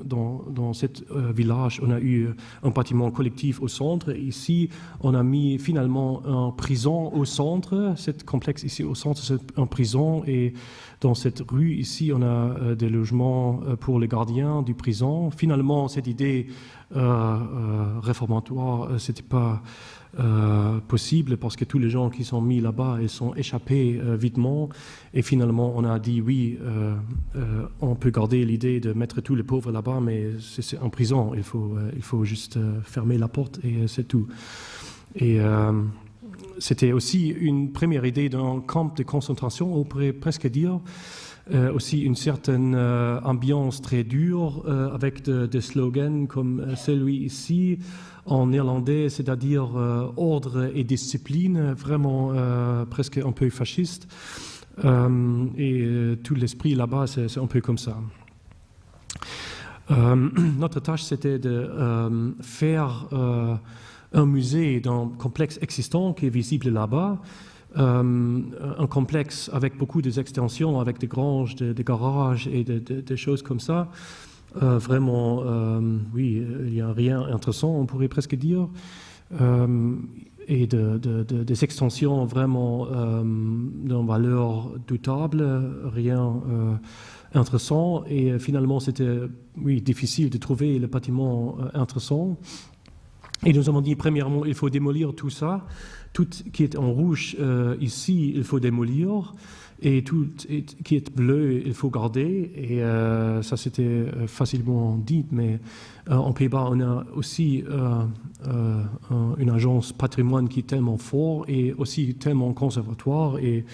dans ce village, on a eu un bâtiment collectif au centre. Ici, on a mis finalement une prison au centre. Ce complexe ici au centre, c'est une prison, et dans cette rue ici, on a des logements pour les gardiens du prison. Finalement, cette idée réformatoire, c'était pas possible parce que tous les gens qui sont mis là-bas, ils sont échappés vitement, et finalement on a dit oui, on peut garder l'idée de mettre tous les pauvres là-bas, mais c'est en prison, il faut juste fermer la porte et c'est tout. Et c'était aussi une première idée d'un camp de concentration, on pourrait presque dire. Aussi une certaine ambiance très dure, avec des slogans comme celui ici en néerlandais, c'est-à-dire ordre et discipline, vraiment presque un peu fasciste. Et tout l'esprit là-bas, c'est un peu comme ça. Notre tâche, c'était de faire un musée d'un complexe existant qui est visible là-bas. Un complexe avec beaucoup d'extensions, avec des granges, des garages et des choses comme ça. Vraiment, oui, il n'y a rien d'intéressant, on pourrait presque dire. Et des extensions vraiment d'une valeur doutable, rien intéressant. Et finalement, c'était difficile de trouver le bâtiment intéressant. Et nous avons dit, premièrement, il faut démolir tout ça. Tout qui est en rouge ici, il faut démolir. Et tout qui est bleu, il faut garder. Et ça, c'était facilement dit, mais en Pays-Bas, on a aussi une agence patrimoine qui est tellement fort et aussi tellement conservatoire et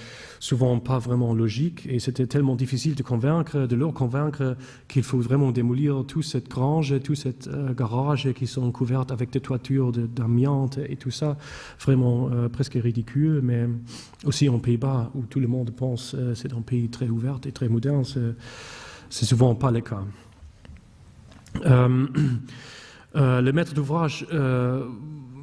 souvent pas vraiment logique. Et c'était tellement difficile de leur convaincre qu'il faut vraiment démolir toute cette grange, tout cet garage qui sont couverts avec des toitures d'amiante et tout ça. Vraiment presque ridicule, mais aussi en Pays-Bas, où tout le monde pense c'est un pays très ouvert et très moderne, c'est souvent pas le cas. Le maître d'ouvrage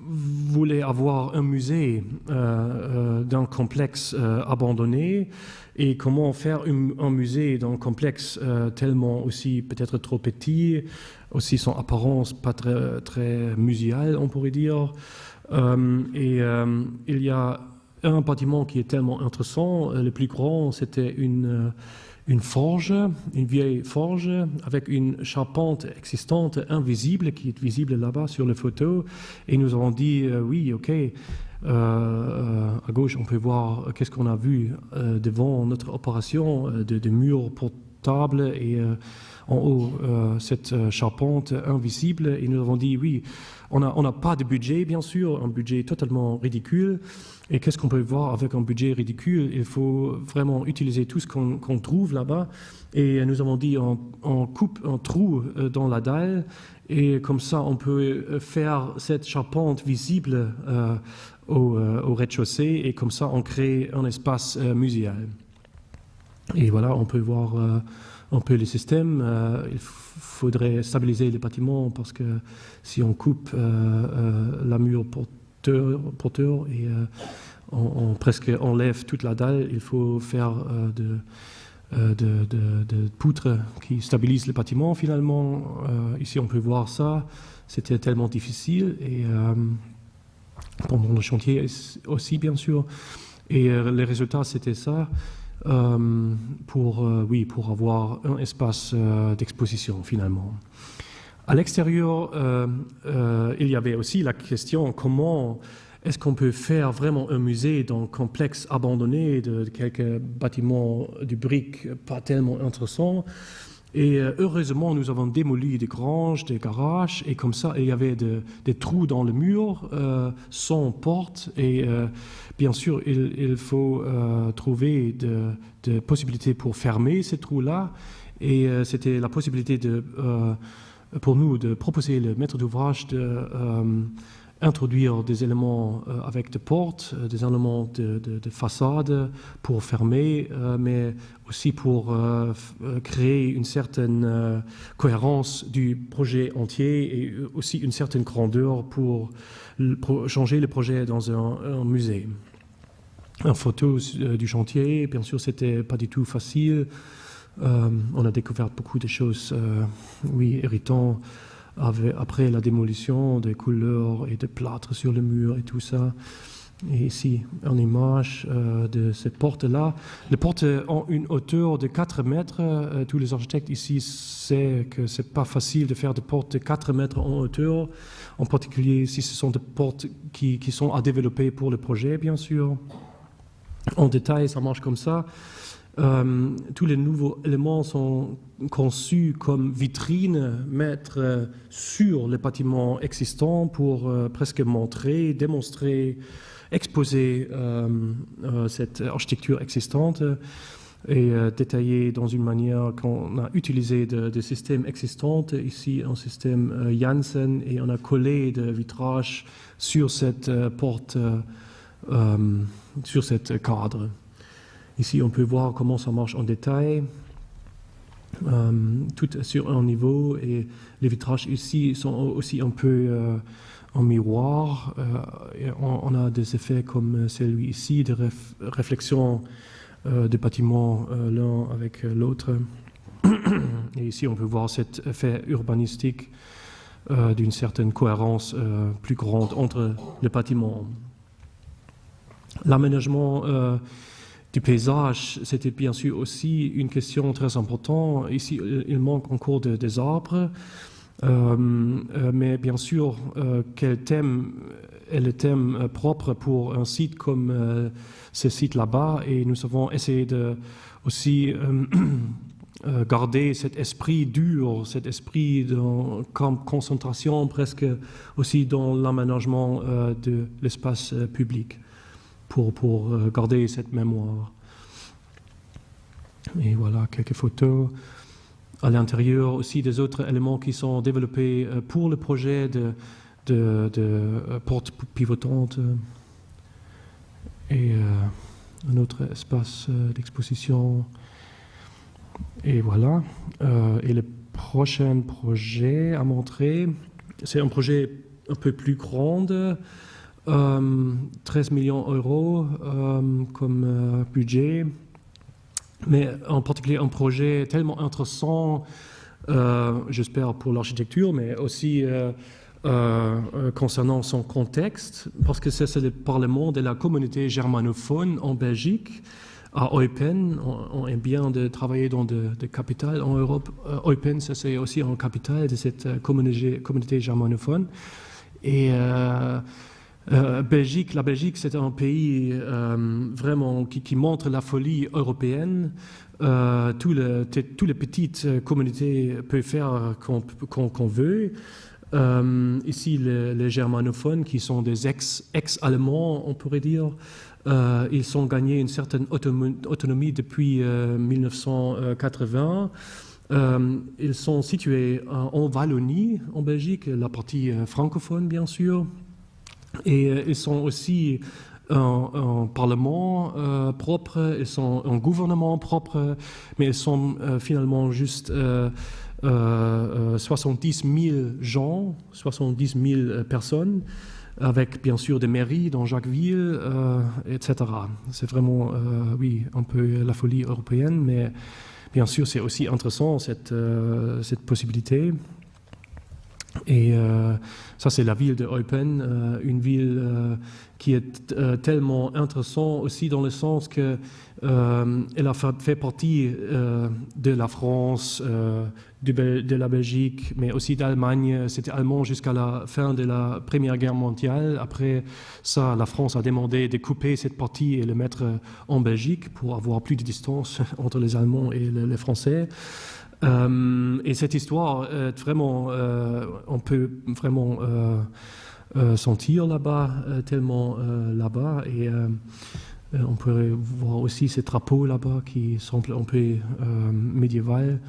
voulait avoir un musée d'un complexe abandonné, et comment faire un musée d'un complexe tellement aussi peut-être trop petit, aussi son apparence pas très muséale, on pourrait dire. Il y a un bâtiment qui est tellement intéressant. Le plus grand, c'était une forge, une vieille forge avec une charpente existante invisible qui est visible là-bas sur la photo. Et nous avons dit oui, ok. À gauche, on peut voir qu'est-ce qu'on a vu devant notre opération de murs portables et en haut cette charpente invisible. Et nous avons dit oui, on n'a pas de budget, bien sûr, un budget totalement ridicule. Et qu'est-ce qu'on peut voir avec un budget ridicule? Il faut vraiment utiliser tout ce qu'on trouve là-bas. Et nous avons dit, on coupe un trou dans la dalle, et comme ça, on peut faire cette charpente visible au rez-de-chaussée, et comme ça, on crée un espace muséal. Et voilà, on peut voir un peu le système. Il faudrait stabiliser les bâtiments, parce que si on coupe la mur porteur et on presque enlève toute la dalle, il faut faire de poutres qui stabilisent le bâtiment finalement. Ici on peut voir ça, c'était tellement difficile, et pendant le chantier aussi bien sûr, et les résultats c'était ça. pour avoir un espace d'exposition finalement. À l'extérieur, il y avait aussi la question comment est-ce qu'on peut faire vraiment un musée dans un complexe abandonné de quelques bâtiments du brick pas tellement intéressants. Et heureusement, nous avons démoli des granges, des garages, et comme ça, il y avait des trous dans le mur sans porte. Et bien sûr, il faut trouver de possibilités pour fermer ces trous-là. Et c'était la possibilité pour nous de proposer le maître d'ouvrage introduire des éléments avec des portes, des éléments de façade pour fermer, mais aussi pour créer une certaine cohérence du projet entier et aussi une certaine grandeur pour changer le projet dans un musée. Une photo du chantier, bien sûr, c'était pas du tout facile. On a découvert beaucoup de choses, irritantes. Après la démolition des couleurs et des plâtres sur le mur et tout ça. Et ici, une image de ces portes-là. Les portes ont une hauteur de 4 mètres. Tous les architectes ici savent que ce n'est pas facile de faire des portes de 4 mètres en hauteur, en particulier si ce sont des portes qui sont à développer pour le projet, bien sûr. En détail, ça marche comme ça. Tous les nouveaux éléments sont conçus comme vitrines, mettre sur les bâtiments existants pour presque montrer, démontrer, exposer cette architecture existante et détailler dans une manière qu'on a utilisé des systèmes existants. Ici, un système Janssen, et on a collé des vitrages sur cette porte, sur cette cadre. Ici, on peut voir comment ça marche en détail, tout sur un niveau, et les vitrages ici sont aussi un peu en miroir. On a des effets comme celui ici, de réflexion des bâtiments l'un avec l'autre. Et ici, on peut voir cet effet urbanistique d'une certaine cohérence plus grande entre les bâtiments. L'aménagement du paysage, c'était bien sûr aussi une question très importante. Ici, il manque encore des arbres, mais bien sûr, quel thème est le thème propre pour un site comme ce site là-bas, et nous avons essayé de aussi garder cet esprit dur, cet esprit de concentration presque aussi dans l'aménagement de l'espace public. Pour garder cette mémoire. Et voilà, quelques photos. À l'intérieur aussi des autres éléments qui sont développés pour le projet de portes pivotantes. Et un autre espace d'exposition. Et voilà. Et le prochain projet à montrer, c'est un projet un peu plus grand. 13 millions d'euros comme budget, mais en particulier un projet tellement intéressant, j'espère pour l'architecture, mais aussi concernant son contexte, parce que c'est le Parlement de la communauté germanophone en Belgique, à Eupen. On aime bien de travailler dans des capitales en Europe. Eupen, c'est aussi une capitale de cette communauté germanophone. Et la Belgique, c'est un pays vraiment qui montre la folie européenne. Toutes les petites communautés peuvent faire qu'on veut. Ici, les germanophones, qui sont des ex-allemands, on pourrait dire, ils ont gagné une certaine autonomie depuis 1980. Ils sont situés en Wallonie, en Belgique, la partie francophone, bien sûr. Et ils sont aussi un parlement propre, ils sont un gouvernement propre, mais ils sont finalement juste 70 000 gens, 70 000 personnes, avec bien sûr des mairies dans chaque ville, etc. C'est vraiment, un peu la folie européenne, mais bien sûr c'est aussi intéressant cette possibilité. Et ça, c'est la ville de Eupen, une ville qui est tellement intéressante aussi dans le sens que elle a fait partie de la France, de la Belgique, mais aussi d'Allemagne. C'était allemand jusqu'à la fin de la Première Guerre mondiale. Après ça, la France a demandé de couper cette partie et le mettre en Belgique pour avoir plus de distance entre les Allemands et les Français. Et cette histoire, vraiment, on peut vraiment sentir là-bas, tellement là-bas. Et on pourrait voir aussi ces drapeaux là-bas qui semblent un peu médiéval.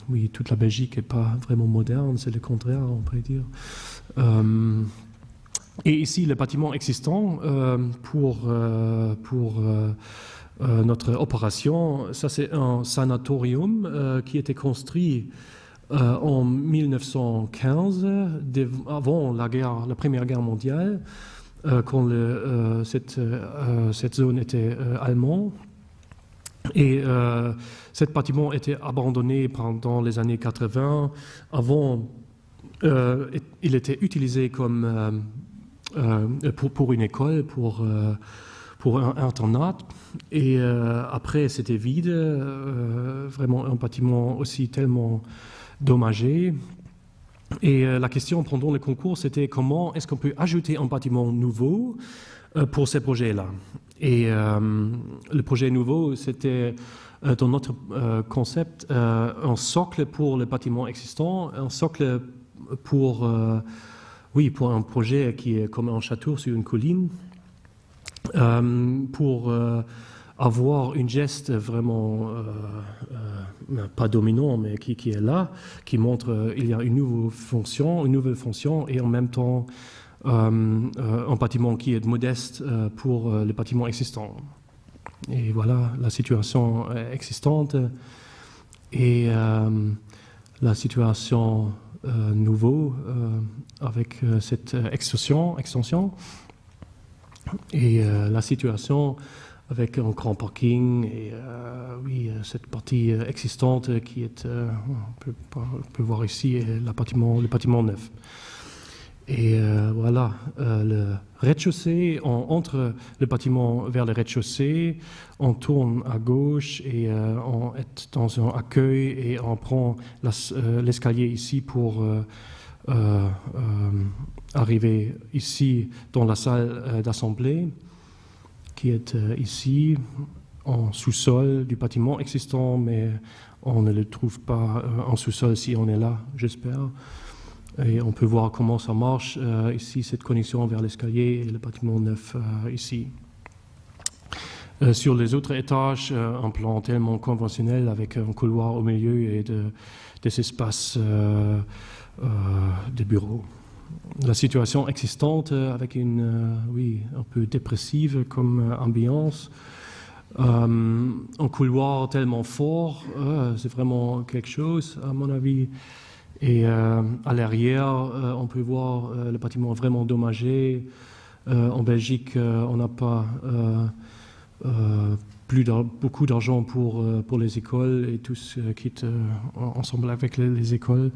Oui, toute la Belgique n'est pas vraiment moderne, c'est le contraire, on pourrait dire. Et ici, le bâtiment existant pour notre opération, ça c'est un sanatorium qui était construit en 1915, avant la Première Guerre mondiale, quand cette zone était allemande. Et cet bâtiment était abandonné pendant les années 80. Avant, il était utilisé comme pour une école, pour un internat. Et après, c'était vide, vraiment un bâtiment aussi tellement dommagé. Et la question pendant le concours, c'était comment est-ce qu'on peut ajouter un bâtiment nouveau pour ces projets-là. Et le projet nouveau, c'était dans notre concept un socle pour le bâtiment existant, un socle pour un projet qui est comme un château sur une colline, pour avoir une geste vraiment pas dominant, mais qui est là, qui montre il y a une nouvelle fonction, et en même temps un bâtiment qui est modeste pour le bâtiment existant. Et voilà la situation existante et la situation nouveau avec cette extension et la situation avec un grand parking et cette partie existante qui est, on peut voir ici, le bâtiment neuf. Et voilà, le rez-de-chaussée, on entre le bâtiment vers le rez-de-chaussée, on tourne à gauche et on est dans un accueil et on prend l'escalier ici pour arriver ici dans la salle d'assemblée qui est ici en sous-sol du bâtiment existant, mais on ne le trouve pas en sous-sol si on est là, j'espère. Et on peut voir comment ça marche ici, cette connexion vers l'escalier et le bâtiment neuf ici. Sur les autres étages, un plan tellement conventionnel avec un couloir au milieu et des espaces de bureaux. La situation existante avec un peu dépressive comme ambiance. Un couloir tellement fort, c'est vraiment quelque chose à mon avis. Et à l'arrière, on peut voir le bâtiment vraiment endommagé. En Belgique, on n'a pas beaucoup d'argent pour les écoles et tous quittent ensemble avec les écoles.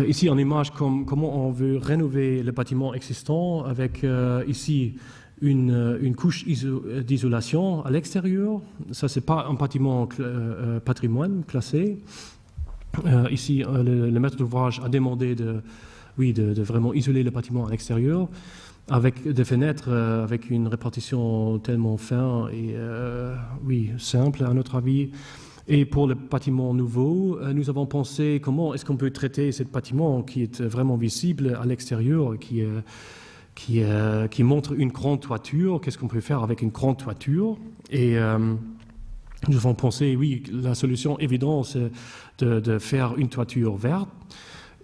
Ici, en image, comment on veut rénover le bâtiment existant avec ici une couche d'isolation à l'extérieur. Ça, c'est pas un bâtiment patrimoine classé. Ici, le maître d'ouvrage a demandé de vraiment isoler le bâtiment à l'extérieur avec des fenêtres, avec une répartition tellement fine et simple à notre avis. Et pour le bâtiment nouveau, nous avons pensé comment est-ce qu'on peut traiter ce bâtiment qui est vraiment visible à l'extérieur, qui montre une grande toiture. Qu'est-ce qu'on peut faire avec une grande toiture? Et nous avons pensé, la solution évidente, c'est de faire une toiture verte,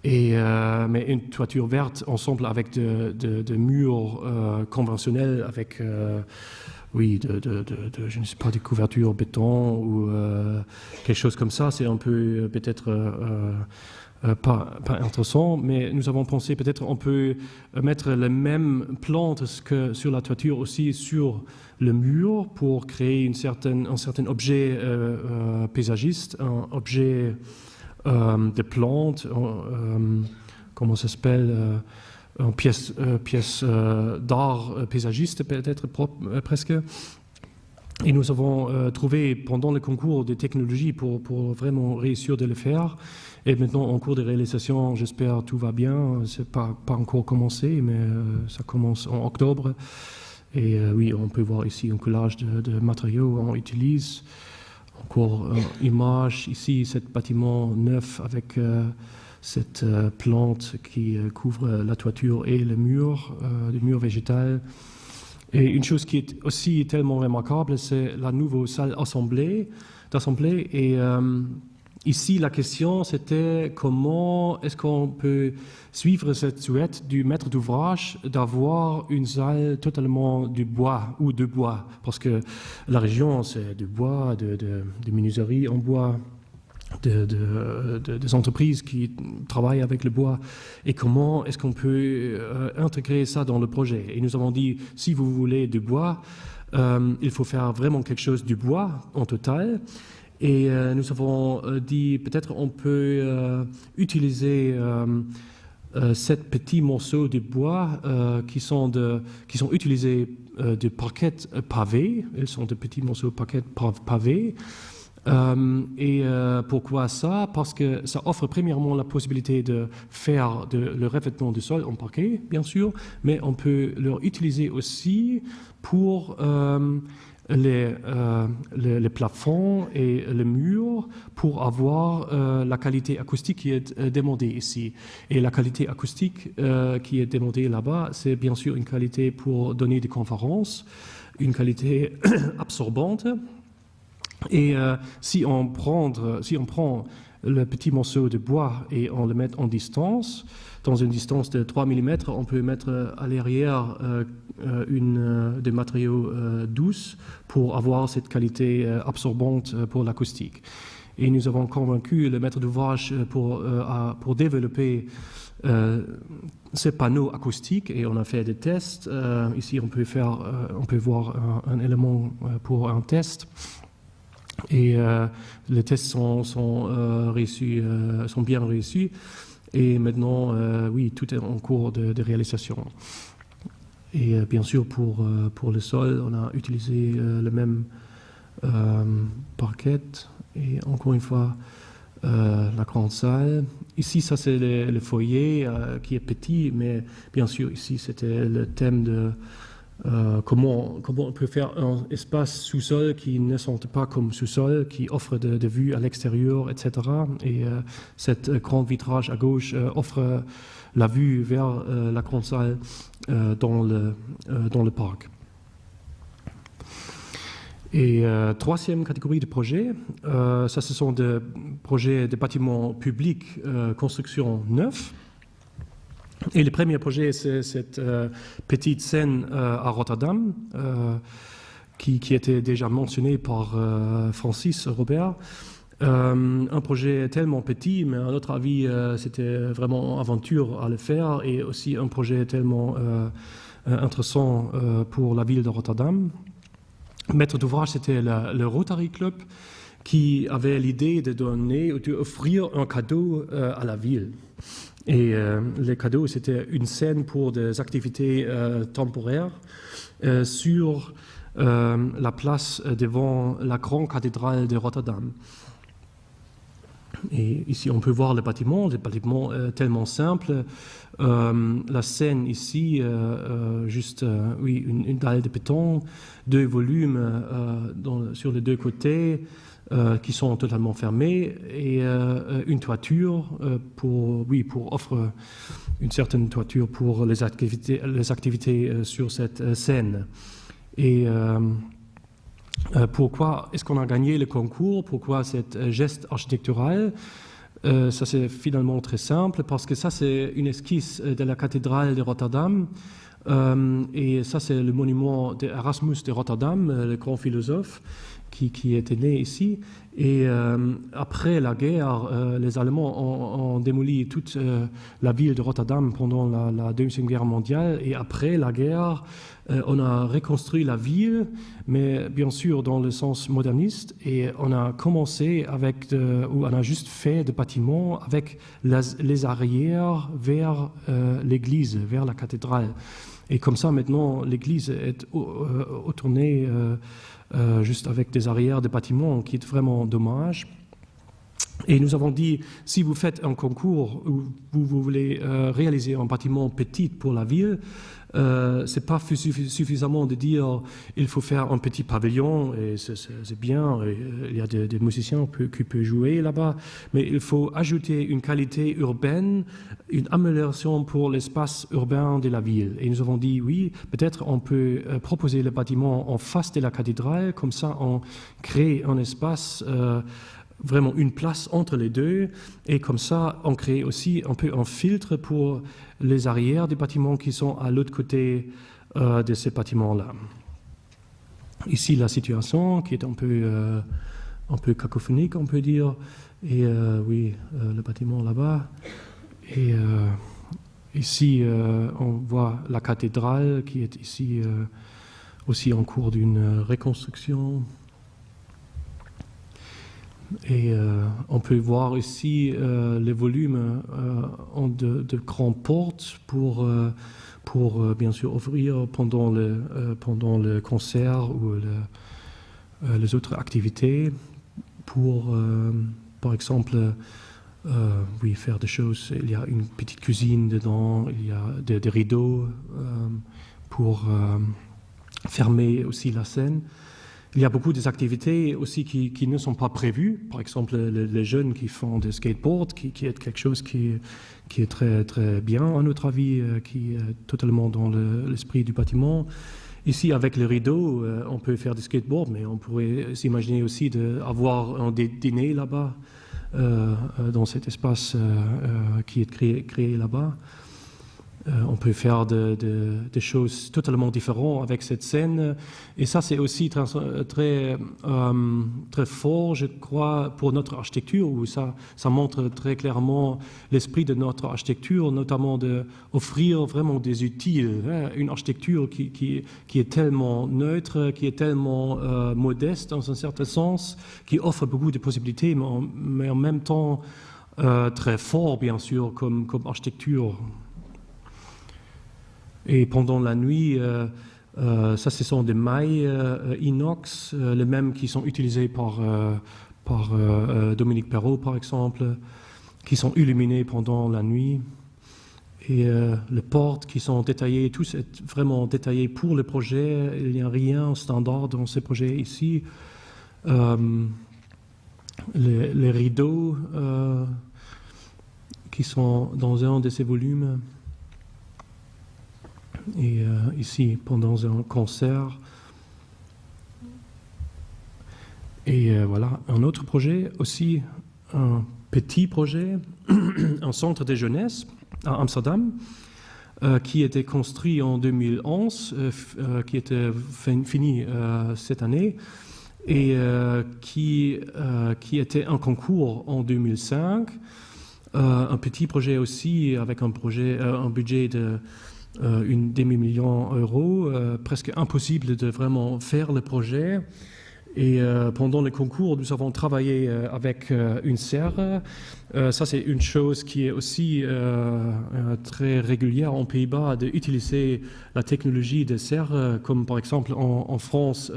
mais une toiture verte ensemble avec de murs conventionnels, avec je ne sais pas, des couvertures béton ou quelque chose comme ça. C'est un peu peut-être pas intéressant, mais nous avons pensé peut-être on peut mettre les mêmes plantes que sur la toiture aussi sur le mur pour créer un certain objet paysagiste, un objet des plantes, comment ça s'appelle, en pièces d'art paysagiste peut-être presque. Et nous avons trouvé pendant le concours des technologies pour vraiment réussir de le faire. Et maintenant, en cours de réalisation, j'espère tout va bien. C'est pas encore commencé, mais ça commence en octobre. Et oui, on peut voir ici un collage de matériaux qu'on utilise. Encore une image ici, ce bâtiment neuf avec cette plante qui couvre la toiture et le mur végétal. Et une chose qui est aussi tellement remarquable, c'est la nouvelle salle d'assemblée. Et ici, la question, c'était comment est-ce qu'on peut suivre cette souhait du maître d'ouvrage d'avoir une salle totalement du bois ou de bois, parce que la région, c'est du bois, de menuiserie en bois, des entreprises qui travaillent avec le bois, et comment est-ce qu'on peut intégrer ça dans le projet. Et nous avons dit, si vous voulez du bois, il faut faire vraiment quelque chose du bois en total. Et nous avons dit, peut-être on peut utiliser 7 petits morceaux de bois qui sont utilisés de parquet pavé. Ils sont de petits morceaux de parquet pavé. Pourquoi ça? Parce que ça offre premièrement la possibilité de faire le revêtement du sol en parquet, bien sûr, mais on peut leur utiliser aussi pour les plafonds et les murs pour avoir la qualité acoustique qui est demandée ici. Et la qualité acoustique qui est demandée là-bas, c'est bien sûr une qualité pour donner des conférences, une qualité absorbante. Et si on prend le petit morceau de bois et on le met en distance, dans une distance de 3 mm, on peut mettre à l'arrière des matériaux douces pour avoir cette qualité absorbante pour l'acoustique. Et nous avons convaincu le maître d'ouvrage pour développer ces panneaux acoustiques, et on a fait des tests. Ici, on peut voir un élément pour un test. Et les tests sont bien réussis. Et maintenant, oui, tout est en cours de réalisation. Et bien sûr, pour le sol, on a utilisé le même parquet. Et encore une fois, la grande salle. Ici, ça c'est le foyer qui est petit, mais bien sûr, ici, c'était le thème de comment on peut faire un espace sous-sol qui ne sente pas comme sous-sol, qui offre des vues à l'extérieur, etc. Et cette grand vitrage à gauche offre la vue vers la grande salle dans le parc. Et troisième catégorie de projets, ça ce sont des projets de bâtiments publics, construction neuve. Et le premier projet, c'est cette petite scène à Rotterdam, qui était déjà mentionnée par Francis Robert. Un projet tellement petit, mais à notre avis, c'était vraiment une aventure à le faire, et aussi un projet tellement intéressant pour la ville de Rotterdam. Maître d'ouvrage, c'était le Rotary Club, qui avait l'idée de donner ou d'offrir un cadeau à la ville. Et les cadeaux, c'était une scène pour des activités temporaires sur la place devant la grande cathédrale de Rotterdam. Et ici, on peut voir le bâtiment tellement simple. La scène ici, juste une dalle de béton, 2 volumes sur les 2 côtés, qui sont totalement fermés, et une toiture pour offrir une certaine toiture pour les activités sur cette scène. Et pourquoi est-ce qu'on a gagné le concours? Pourquoi cette geste architectural? Ça c'est finalement très simple, parce que ça c'est une esquisse de la cathédrale de Rotterdam, et ça c'est le monument d'Erasmus de Rotterdam, le grand philosophe qui était né ici. Et après la guerre, les Allemands ont démoli toute la ville de Rotterdam pendant la Deuxième Guerre mondiale, et après la guerre, On a reconstruit la ville, mais bien sûr dans le sens moderniste, et on a commencé où on a juste fait des bâtiments avec les arrières vers l'église, vers la cathédrale. Et comme ça, maintenant, l'église est tournée juste avec des arrières de bâtiments, qui est vraiment dommage. Et nous avons dit, si vous faites un concours où vous voulez réaliser un bâtiment petit pour la ville, c'est pas suffisamment de dire il faut faire un petit pavillon et c'est bien, il y a des musiciens qui peuvent jouer là-bas, mais il faut ajouter une qualité urbaine, une amélioration pour l'espace urbain de la ville. Et nous avons dit oui, peut-être on peut proposer le bâtiment en face de la cathédrale, comme ça on crée un espace vraiment une place entre les deux, et comme ça, on crée aussi un peu un filtre pour les arrières des bâtiments qui sont à l'autre côté de ces bâtiments-là. Ici, la situation qui est un peu cacophonique, on peut dire, et oui, le bâtiment là-bas. Et ici, on voit la cathédrale qui est ici aussi en cours d'une reconstruction. Et on peut voir ici les volumes de grandes portes pour bien sûr ouvrir pendant le concert ou les autres activités, pour par exemple oui, faire des choses. Il y a une petite cuisine dedans, il y a des rideaux pour fermer aussi la scène. Il y a beaucoup d'activités aussi qui ne sont pas prévues. Par exemple, les jeunes qui font des skateboards, qui est quelque chose qui est très, très bien, à notre avis, qui est totalement dans l'esprit du bâtiment. Ici, avec les rideaux, on peut faire des skateboards, mais on pourrait s'imaginer aussi d'avoir un dîner là-bas, dans cet espace qui est créé là-bas. On peut faire des choses totalement différentes avec cette scène. Et ça, c'est aussi très fort, je crois, pour notre architecture, où ça montre très clairement l'esprit de notre architecture, notamment d'offrir vraiment des utiles. Une architecture qui est tellement neutre, qui est tellement modeste dans un certain sens, qui offre beaucoup de possibilités, mais en même temps très fort, bien sûr, comme architecture. Et pendant la nuit, ça, ce sont des mailles inox, les mêmes qui sont utilisées par Dominique Perrault, par exemple, qui sont illuminées pendant la nuit. Et les portes qui sont détaillées, tout est vraiment détaillé pour le projet. Il n'y a rien standard dans ce projet ici. Les rideaux qui sont dans un de ces volumes. Et ici, pendant un concert. Et voilà, un autre projet, aussi un petit projet, un centre de jeunesse à Amsterdam, qui était construit en 2011, qui était fini cette année, et qui était un concours en 2005. Un petit projet aussi, avec un budget de une demi-million d'euros, presque impossible de vraiment faire le projet. Et pendant le concours, nous avons travaillé avec une serre. Ça, c'est une chose qui est aussi très régulière en Pays-Bas, d'utiliser la technologie des serres, comme par exemple en France,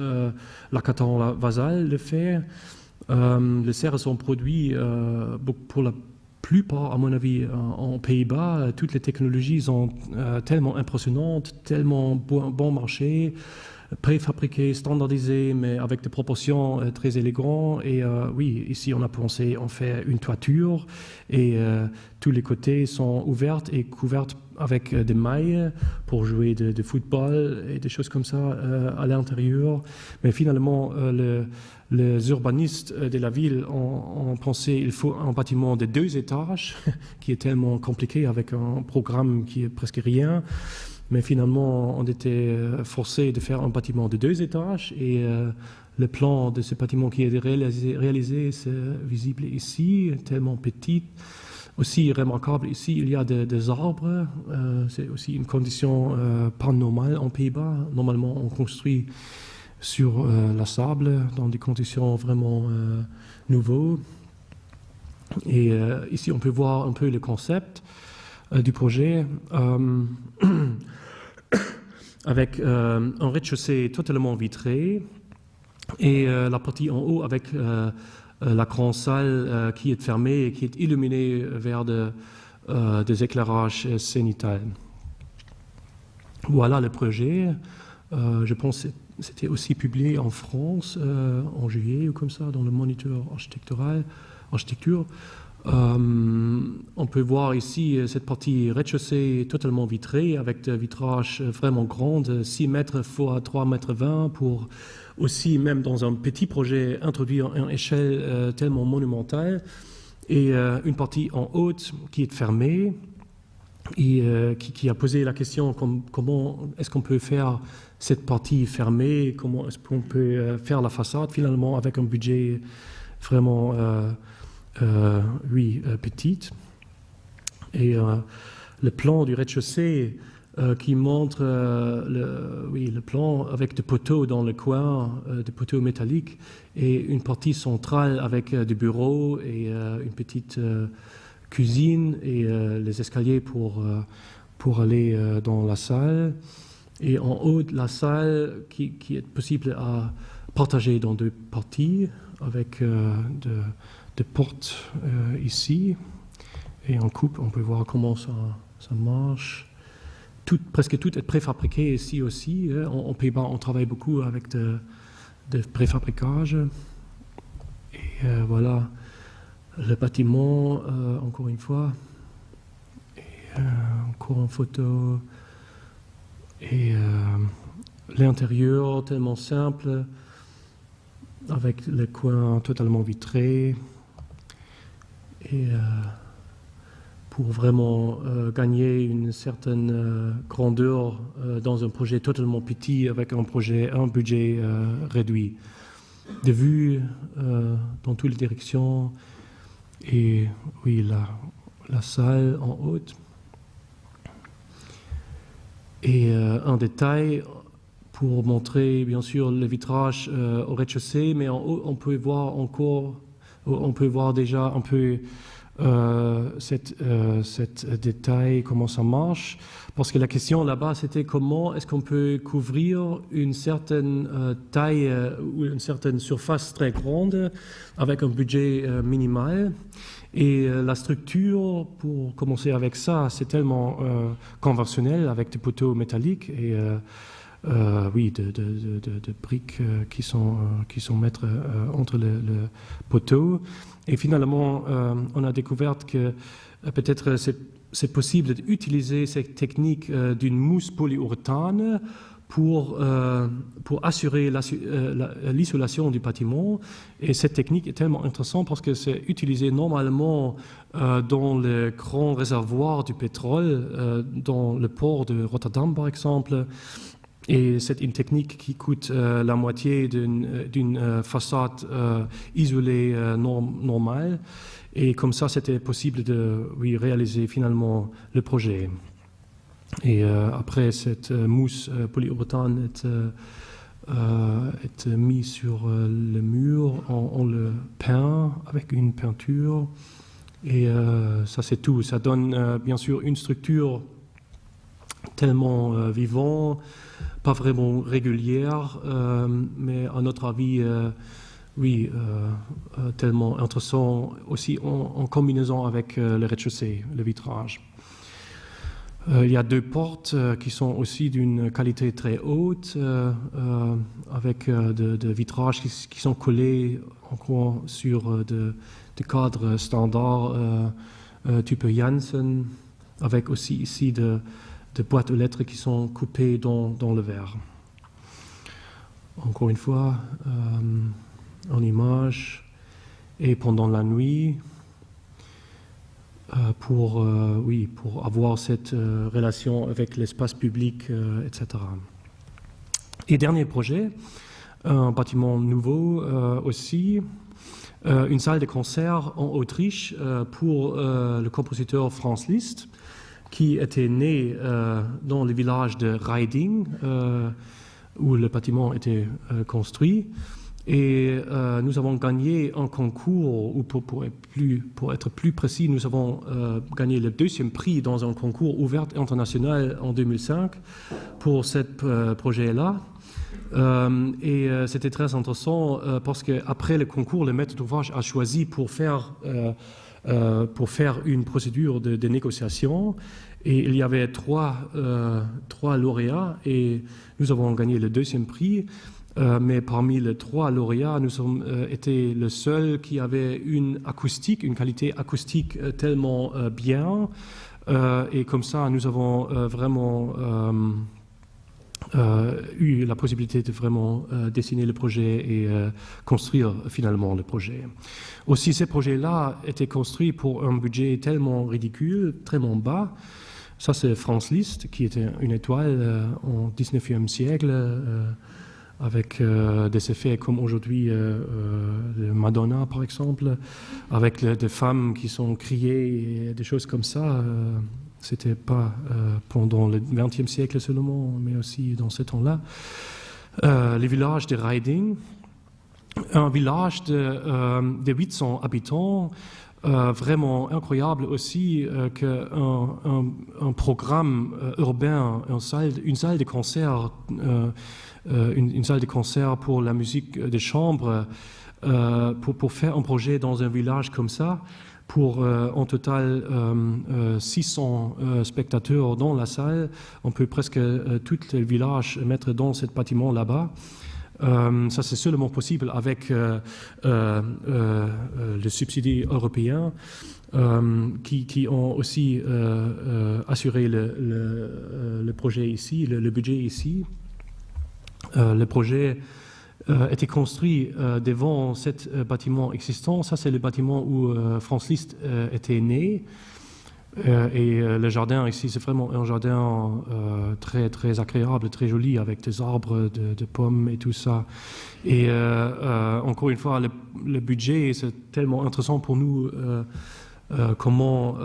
la Caton Vasal le fait. Les serres sont produits pour la plupart, à mon avis, en Pays-Bas. Toutes les technologies sont tellement impressionnantes, tellement bon marché, préfabriquées, standardisées, mais avec des proportions très élégantes. Et oui, ici, on a pensé, on fait une toiture et tous les côtés sont ouverts et couverts avec des mailles pour jouer de football et des choses comme ça à l'intérieur. Mais finalement, les urbanistes de la ville ont pensé qu'il faut un bâtiment de 2 étages, qui est tellement compliqué avec un programme qui est presque rien. Mais finalement, on était forcé de faire un bâtiment de 2 étages et le plan de ce bâtiment qui est réalisé, c'est visible ici, tellement petit. Aussi remarquable ici, il y a des arbres. C'est aussi une condition pas normale en Pays-Bas. Normalement, on construit sur la sable dans des conditions vraiment nouveaux. Et ici, on peut voir un peu le concept du projet avec un rez-de-chaussée totalement vitré et la partie en haut avec la grande salle qui est fermée et qui est illuminée vers des éclairages zénithals. Voilà le projet. Je pense que c'était aussi publié en France en juillet ou comme ça dans le moniteur architecture. On peut voir ici cette partie rez-de-chaussée totalement vitrée avec des vitrages vraiment grands, 6 mètres x 3 mètres 20 pour aussi, même dans un petit projet, introduire une échelle tellement monumentale et une partie en haut qui est fermée et qui a posé la question comment est-ce qu'on peut faire cette partie fermée, comment est-ce qu'on peut faire la façade finalement avec un budget vraiment petite. Et le plan du rez-de-chaussée qui montre le plan avec des poteaux dans le coin, des poteaux métalliques, et une partie centrale avec des bureaux et une petite cuisine et les escaliers pour aller dans la salle. Et en haut de la salle qui est possible à partager dans 2 parties avec des portes ici. Et en coupe, on peut voir comment ça marche. Presque tout est préfabriqué ici aussi. En Pays-Bas, on travaille beaucoup avec de préfabricage. Et voilà le bâtiment, encore une fois. Et encore en photo. Et l'intérieur tellement simple, avec les coins totalement vitrés. Et pour vraiment gagner une certaine grandeur dans un projet totalement petit avec un budget réduit. Des vues dans toutes les directions et oui, la salle en haut. Et un détail pour montrer bien sûr le vitrage au rez-de-chaussée, mais en haut on peut voir déjà un peu cet détail, comment ça marche, parce que la question là-bas c'était comment est-ce qu'on peut couvrir une certaine taille ou une certaine surface très grande avec un budget minimal. Et la structure, pour commencer avec ça, c'est tellement conventionnel avec des poteaux métalliques et de briques qui sont mettre entre le poteau. Et finalement, on a découvert que peut-être c'est possible d'utiliser cette technique d'une mousse polyuréthane pour assurer l'isolation du bâtiment. Et cette technique est tellement intéressante parce que c'est utilisé normalement dans le grand réservoir du pétrole, dans le port de Rotterdam par exemple. Et c'est une technique qui coûte la moitié d'une façade isolée normale. Et comme ça, c'était possible de réaliser finalement le projet. Et après, cette mousse polyuréthane est mise sur le mur, on le peint avec une peinture. Et ça, c'est tout. Ça donne bien sûr une structure tellement vivante, pas vraiment régulière, mais à notre avis, tellement intéressant aussi en combinaison avec le rez-de-chaussée, le vitrage. Il y a 2 portes qui sont aussi d'une qualité très haute, avec de vitrages qui sont collés encore sur des cadres standards type Janssen, avec aussi ici de boîtes aux lettres qui sont coupées dans le verre. Encore une fois, en image, et pendant la nuit, pour avoir cette relation avec l'espace public, etc. Et dernier projet, un bâtiment nouveau aussi, une salle de concert en Autriche pour le compositeur Franz Liszt, qui était né dans le village de Reiding, où le bâtiment était construit. Et nous avons gagné un concours, ou pour être plus précis, nous avons gagné le 2e prix dans un concours ouvert international en 2005 pour ce projet-là. C'était très intéressant parce qu'après le concours, le maître d'ouvrage a choisi pour faire une procédure de négociation. Et il y avait trois lauréats et nous avons gagné le 2e prix. Mais parmi les 3 lauréats, nous avons été le seul qui avait une qualité acoustique tellement bien. Et comme ça, nous avons vraiment eu la possibilité de vraiment dessiner le projet et construire finalement le projet. Aussi, ces projets-là étaient construits pour un budget tellement ridicule, tellement bas. Ça, c'est Franz Liszt, qui était une étoile au 19e siècle, avec des effets comme aujourd'hui Madonna, par exemple, avec des femmes qui sont criées et des choses comme ça. C'était pas pendant le XXe siècle seulement, mais aussi dans ce temps-là. Le village de Reiding, un village de 800 habitants, vraiment incroyable aussi qu'un programme urbain, une salle de concert, une salle de concert pour la musique de chambre, pour faire un projet dans un village comme ça, pour en total 600 spectateurs dans la salle. On peut presque tout le village mettre dans ce bâtiment là-bas. Ça, c'est seulement possible avec le subside européen qui ont aussi assuré le projet ici, le budget ici. Le projet était construit devant ce bâtiment existant. Ça, c'est le bâtiment où Franz Liszt était né. Et le jardin ici, c'est vraiment un jardin très, très agréable, très joli, avec des arbres de pommes et tout ça. Et encore une fois, le budget, c'est tellement intéressant pour nous comment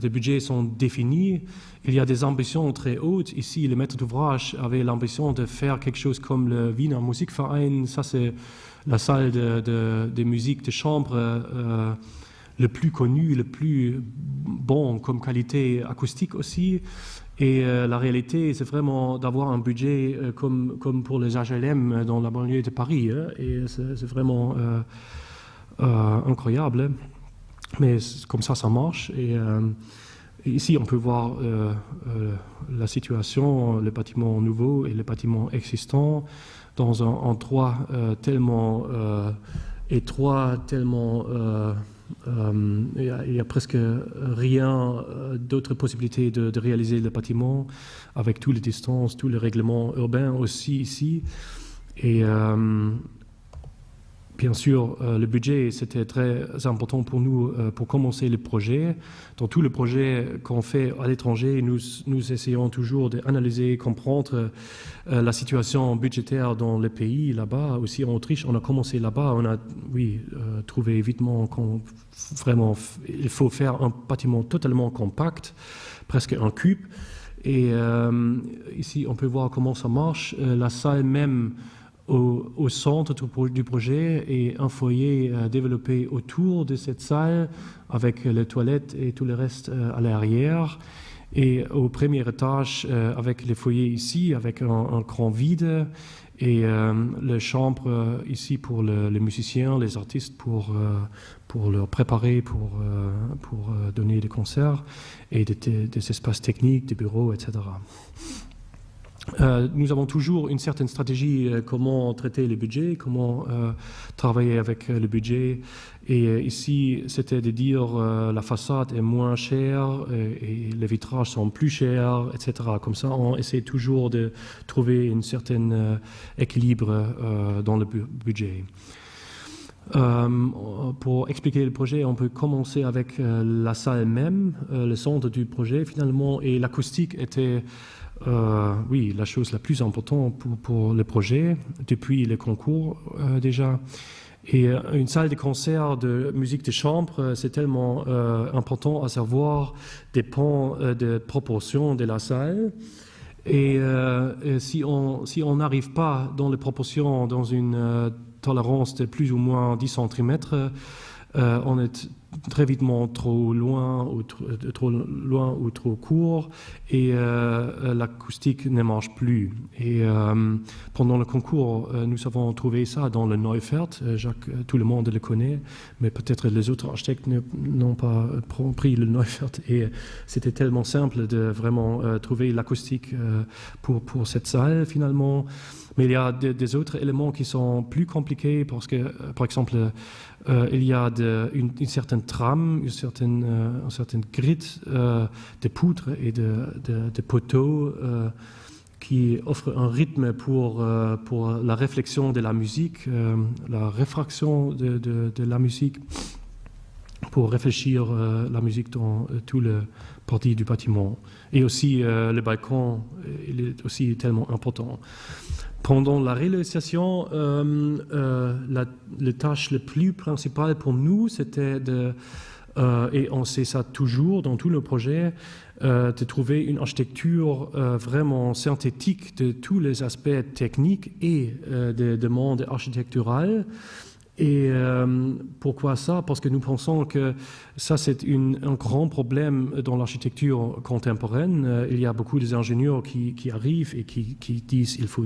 les budgets sont définis. Il y a des ambitions très hautes. Ici, le maître d'ouvrage avait l'ambition de faire quelque chose comme le Wiener Musikverein. Ça, c'est la salle de musique de chambre le plus connu, le plus bon comme qualité acoustique aussi. Et la réalité, c'est vraiment d'avoir un budget comme pour les HLM dans la banlieue de Paris. Et c'est vraiment incroyable. Mais comme ça marche. Et ici, on peut voir la situation, le bâtiment nouveau et le bâtiment existant dans un endroit tellement étroit, tellement... il y a presque rien d'autres possibilités de réaliser le bâtiment avec toutes les distances, tous les règlements urbains aussi ici. Et bien sûr, le budget, c'était très important pour nous pour commencer le projet. Dans tous les projets qu'on fait à l'étranger, nous essayons toujours d'analyser, comprendre la situation budgétaire dans le pays, là-bas. Aussi en Autriche, on a commencé là-bas. On a, trouvé évidemment il faut faire un bâtiment totalement compact, presque un cube. Et ici, on peut voir comment ça marche. La salle même, au centre du projet et un foyer développé autour de cette salle avec les toilettes et tout le reste à l'arrière. Et au premier étage, avec les foyers ici, avec un grand vide et les chambres ici pour les musiciens, les artistes pour leur préparer, pour donner des concerts et des espaces techniques, des bureaux, etc. Nous avons toujours une certaine stratégie comment traiter le budget, comment travailler avec le budget. Et ici, c'était de dire la façade est moins chère et les vitrages sont plus chers, etc. Comme ça, on essaie toujours de trouver un certain équilibre dans le budget. Pour expliquer le projet, on peut commencer avec la salle même, le centre du projet finalement, et l'acoustique était la chose la plus importante pour le projet, depuis le concours déjà. Et une salle de concert de musique de chambre, c'est tellement important à savoir, dépend des proportions de la salle. Et si on n'arrive pas dans les proportions, dans une tolérance de plus ou moins 10 cm, on est très vitement trop loin ou trop court et l'acoustique ne marche plus. Et pendant le concours, nous avons trouvé ça dans le Neufert. Tout le monde le connaît, mais peut-être les autres architectes n'ont pas pris le Neufert. Et c'était tellement simple de vraiment trouver l'acoustique pour cette salle finalement. Mais il y a des autres éléments qui sont plus compliqués parce que, par exemple, il y a une certaine trame, une certaine grille de poutres et de poteaux qui offrent un rythme pour la réflexion de la musique, la réfraction de la musique, pour réfléchir la musique dans tout le partie du bâtiment. Et aussi le balcon, il est aussi tellement important. Pendant la réalisation, la tâche la plus principale pour nous, c'était et on sait ça toujours dans tous nos projets, de trouver une architecture vraiment synthétique de tous les aspects techniques et des demandes architecturales. Et pourquoi ça? Parce que nous pensons que ça, c'est un grand problème dans l'architecture contemporaine. Il y a beaucoup d'ingénieurs qui arrivent et qui disent il faut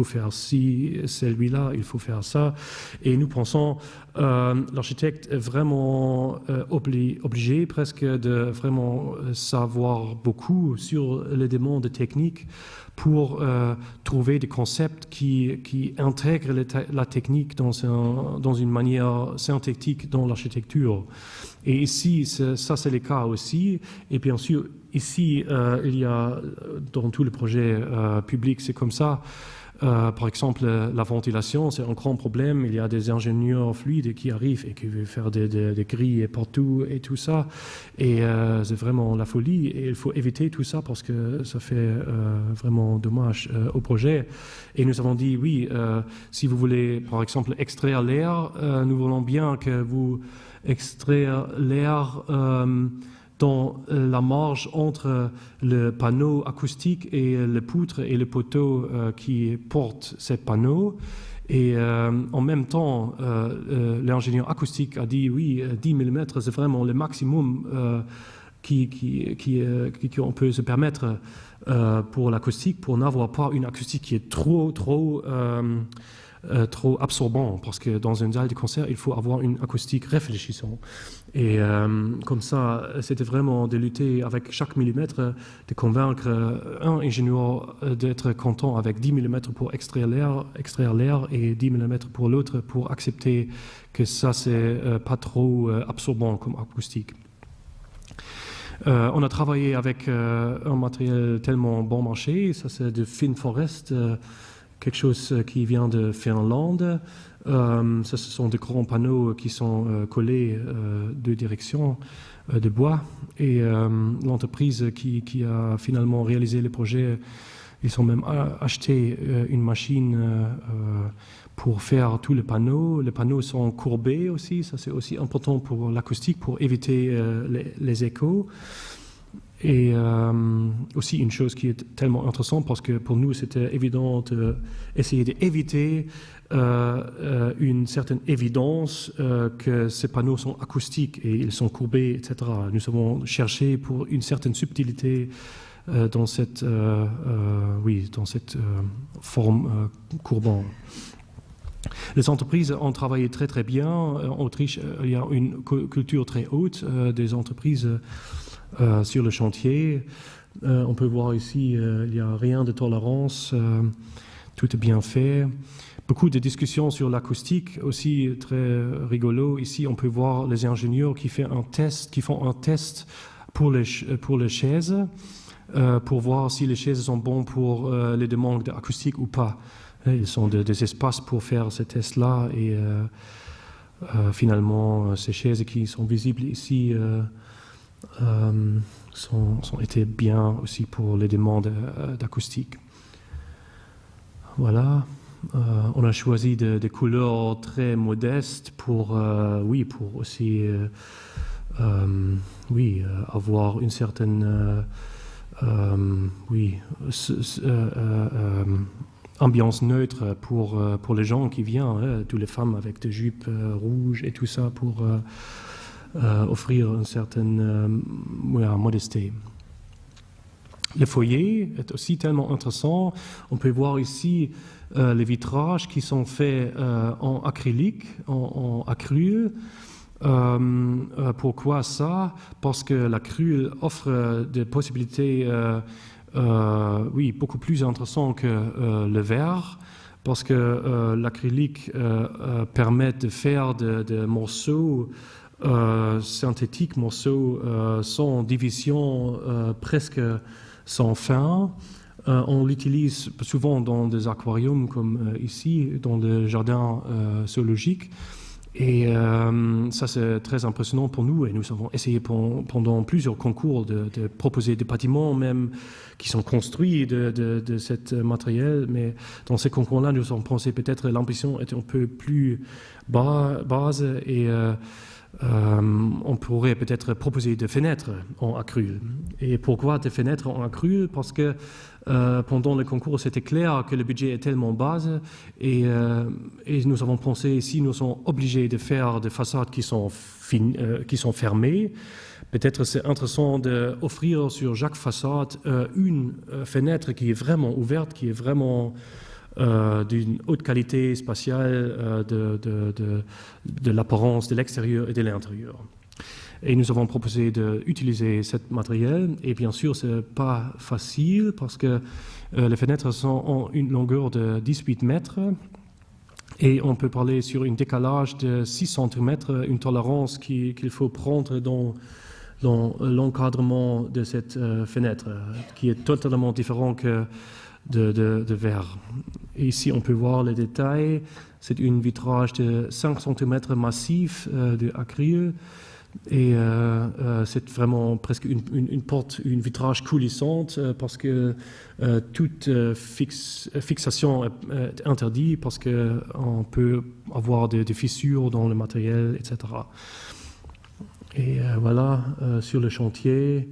faire ci, celui-là, il faut faire ça. Et nous pensons l'architecte est vraiment obligé presque de vraiment savoir beaucoup sur les demandes techniques pour trouver des concepts qui intègrent la technique dans une manière synthétique dans l'architecture. Et ici, ça c'est le cas aussi. Et bien sûr, ici, il y a, dans tous les projets publics, c'est comme ça. Par exemple, la ventilation, c'est un grand problème. Il y a des ingénieurs fluides qui arrivent et qui veulent faire des grilles partout et tout ça. Et c'est vraiment la folie. Et il faut éviter tout ça parce que ça fait vraiment dommage au projet. Et nous avons dit, oui, si vous voulez, par exemple, extraire l'air, nous voulons bien que vous extraire l'air dans la marge entre le panneau acoustique et le poutre et le poteau qui porte ces panneaux. Et en même temps, l'ingénieur acoustique a dit oui, 10 mm, c'est vraiment le maximum qu'on peut se permettre pour l'acoustique, pour n'avoir pas une acoustique qui est trop absorbant, parce que dans une salle de concert, il faut avoir une acoustique réfléchissante. Et comme ça, c'était vraiment de lutter avec chaque millimètre, de convaincre un ingénieur d'être content avec 10 mm pour extraire l'air et 10 mm pour l'autre pour accepter que ça, c'est pas trop absorbant comme acoustique. On a travaillé avec un matériel tellement bon marché, ça c'est de Finnforest, quelque chose qui vient de Finlande. Ce sont des grands panneaux qui sont collés de direction de bois. Et l'entreprise qui a finalement réalisé le projet, ils ont même acheté une machine pour faire tous les panneaux. Les panneaux sont courbés aussi, ça c'est aussi important pour l'acoustique, pour éviter les échos. Et aussi une chose qui est tellement intéressante parce que pour nous c'était évident d'essayer d'éviter une certaine évidence que ces panneaux sont acoustiques et ils sont courbés, etc. Nous avons cherché pour une certaine subtilité dans cette forme courbante. Les entreprises ont travaillé très très bien. En Autriche, il y a une culture très haute des entreprises sur le chantier. On peut voir ici, il n'y a rien de tolérance, tout est bien fait. Beaucoup de discussions sur l'acoustique, aussi très rigolo. Ici, on peut voir les ingénieurs qui font un test pour les chaises, pour voir si les chaises sont bonnes pour les demandes acoustiques ou pas. Ils sont des espaces pour faire ces tests-là et finalement, ces chaises qui sont visibles ici sont été bien aussi pour les demandes d'acoustique. Voilà. On a choisi des couleurs très modestes pour aussi avoir une certaine ambiance neutre pour les gens qui viennent, toutes les femmes avec des jupes rouges et tout ça pour offrir une certaine modestie. Le foyer est aussi tellement intéressant. On peut voir ici les vitrages qui sont faits en acrylique, en acryl. Pourquoi ça? Parce que l'acryl offre des possibilités beaucoup plus intéressantes que le verre, parce que l'acrylique permet de faire des morceaux synthétiques, morceaux sans division, presque sans fin. On l'utilise souvent dans des aquariums comme ici, dans le jardin zoologique. Et ça, c'est très impressionnant pour nous. Et nous avons essayé pendant plusieurs concours de proposer des bâtiments même qui sont construits de ce matériel. Mais dans ces concours-là, nous avons pensé peut-être l'ambition était un peu plus basse et on pourrait peut-être proposer des fenêtres en acryl. Et pourquoi des fenêtres en acryl? Parce que pendant le concours, c'était clair que le budget est tellement bas et nous avons pensé ici, nous sommes obligés de faire des façades qui sont fermées. Peut-être c'est intéressant d'offrir sur chaque façade une fenêtre qui est vraiment ouverte, qui est vraiment d'une haute qualité spatiale de l'apparence de l'extérieur et de l'intérieur. Et nous avons proposé d'utiliser ce matériel. Et bien sûr, ce n'est pas facile parce que les fenêtres ont une longueur de 18 mètres. Et on peut parler sur un décalage de 6 cm, une tolérance qu'il faut prendre dans l'encadrement de cette fenêtre, qui est totalement différent que de verre. Et ici, on peut voir les détails. C'est un vitrage de 5 cm massif de acryl. Et c'est vraiment presque une porte, une vitrage coulissante parce que toute fixation est interdite parce qu'on peut avoir des fissures dans le matériel, etc. Et voilà, sur le chantier,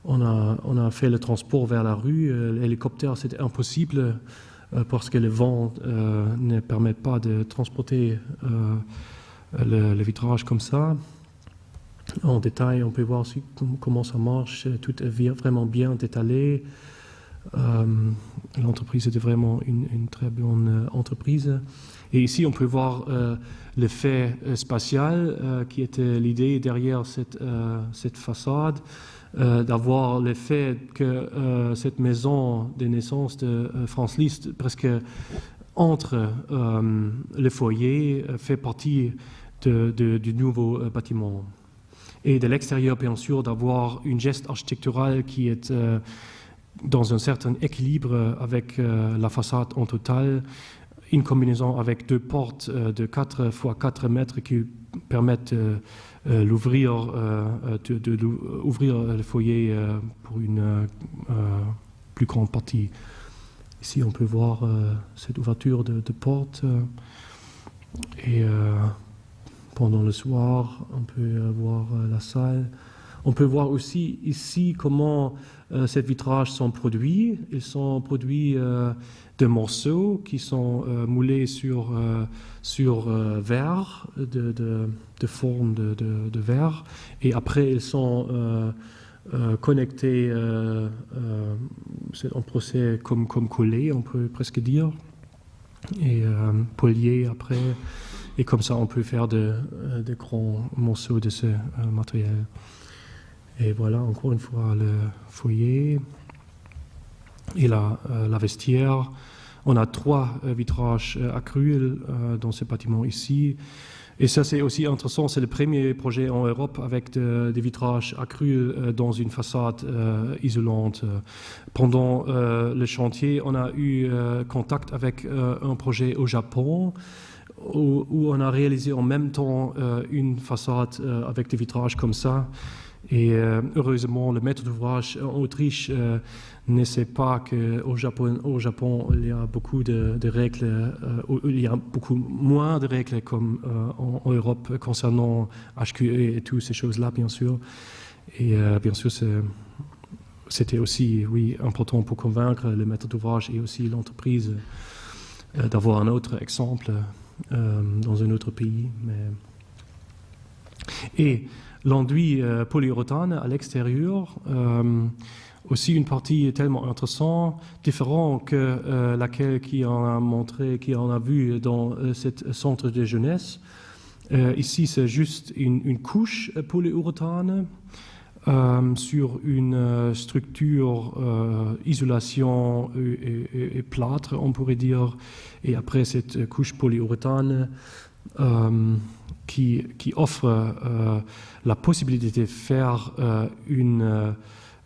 on a fait le transport vers la rue. L'hélicoptère, c'était impossible parce que le vent ne permet pas de transporter le vitrage comme ça. En détail, on peut voir aussi comment ça marche. Tout est vraiment bien détaillé. L'entreprise était vraiment une très bonne entreprise. Et ici, on peut voir l'effet spatial qui était l'idée derrière cette façade, d'avoir l'effet que cette maison de naissance de Franz Liszt, presque entre le foyer, fait partie du nouveau bâtiment. Et de l'extérieur, bien sûr, d'avoir une geste architecturale qui est dans un certain équilibre avec la façade en total, une combinaison avec 2 portes de 4 x 4 mètres qui permettent d'ouvrir le foyer pour une plus grande partie. Ici, on peut voir cette ouverture de porte et pendant le soir, on peut voir la salle. On peut voir aussi ici comment ces vitrages sont produits. Ils sont produits de morceaux qui sont moulés sur verre, de forme de verre. Et après, ils sont connectés, c'est un procès comme collé, on peut presque dire, et poliés après. Et comme ça, on peut faire de grands morceaux de ce matériel. Et voilà, encore une fois, le foyer et la vestiaire. On a 3 vitrages acryl dans ce bâtiment ici. Et ça, c'est aussi intéressant. C'est le premier projet en Europe avec des vitrages acryl dans une façade isolante. Pendant le chantier, on a eu contact avec un projet au Japon où on a réalisé en même temps une façade avec des vitrages comme ça. Et heureusement, le maître d'ouvrage en Autriche ne sait pas qu'au Japon, il y a beaucoup de règles, il y a beaucoup moins de règles comme en Europe concernant HQE et toutes ces choses-là, bien sûr. Et bien sûr, c'était aussi important pour convaincre le maître d'ouvrage et aussi l'entreprise d'avoir un autre exemple dans un autre pays. Et l'enduit polyuréthane à l'extérieur, aussi une partie tellement intéressante, différente que laquelle qui en a vu dans ce centre de jeunesse. Ici, c'est juste une couche polyuréthane sur une structure isolation et plâtre, on pourrait dire, et après cette couche polyuréthane qui offre la possibilité de faire une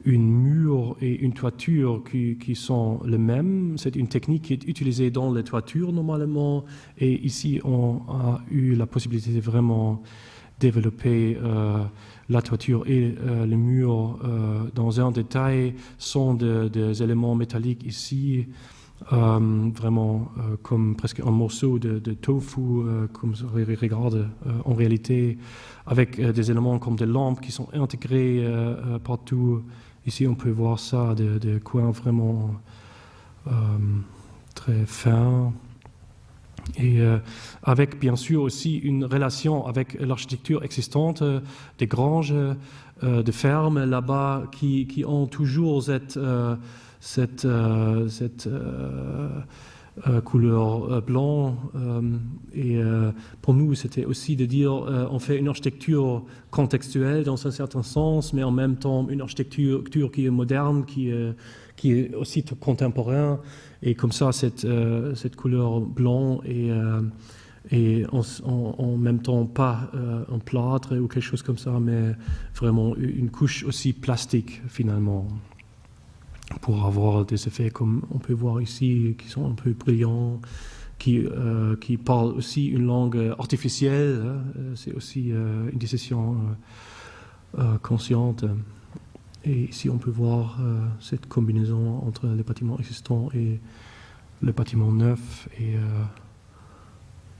mur et une toiture qui sont les mêmes. C'est une technique qui est utilisée dans les toitures normalement, et ici on a eu la possibilité de vraiment développer la toiture et le mur dans un détail sont des éléments métalliques ici, vraiment comme presque un morceau de tofu, comme on regarde en réalité, avec des éléments comme des lampes qui sont intégrés partout. Ici, on peut voir ça, des coins vraiment très fins. Et avec bien sûr aussi une relation avec l'architecture existante des granges, de fermes là-bas qui ont toujours cette couleur blanc. Et pour nous, c'était aussi de dire on fait une architecture contextuelle dans un certain sens, mais en même temps une architecture qui est moderne, qui est aussi contemporaine. Et comme ça, cette couleur blanc et en même temps pas un plâtre ou quelque chose comme ça, mais vraiment une couche aussi plastique finalement, pour avoir des effets comme on peut voir ici, qui sont un peu brillants, qui parlent aussi une langue artificielle. C'est aussi une décision consciente. Et ici, on peut voir cette combinaison entre les bâtiments existants et le bâtiment neuf. Et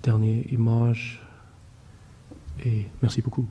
dernière image. Et merci beaucoup.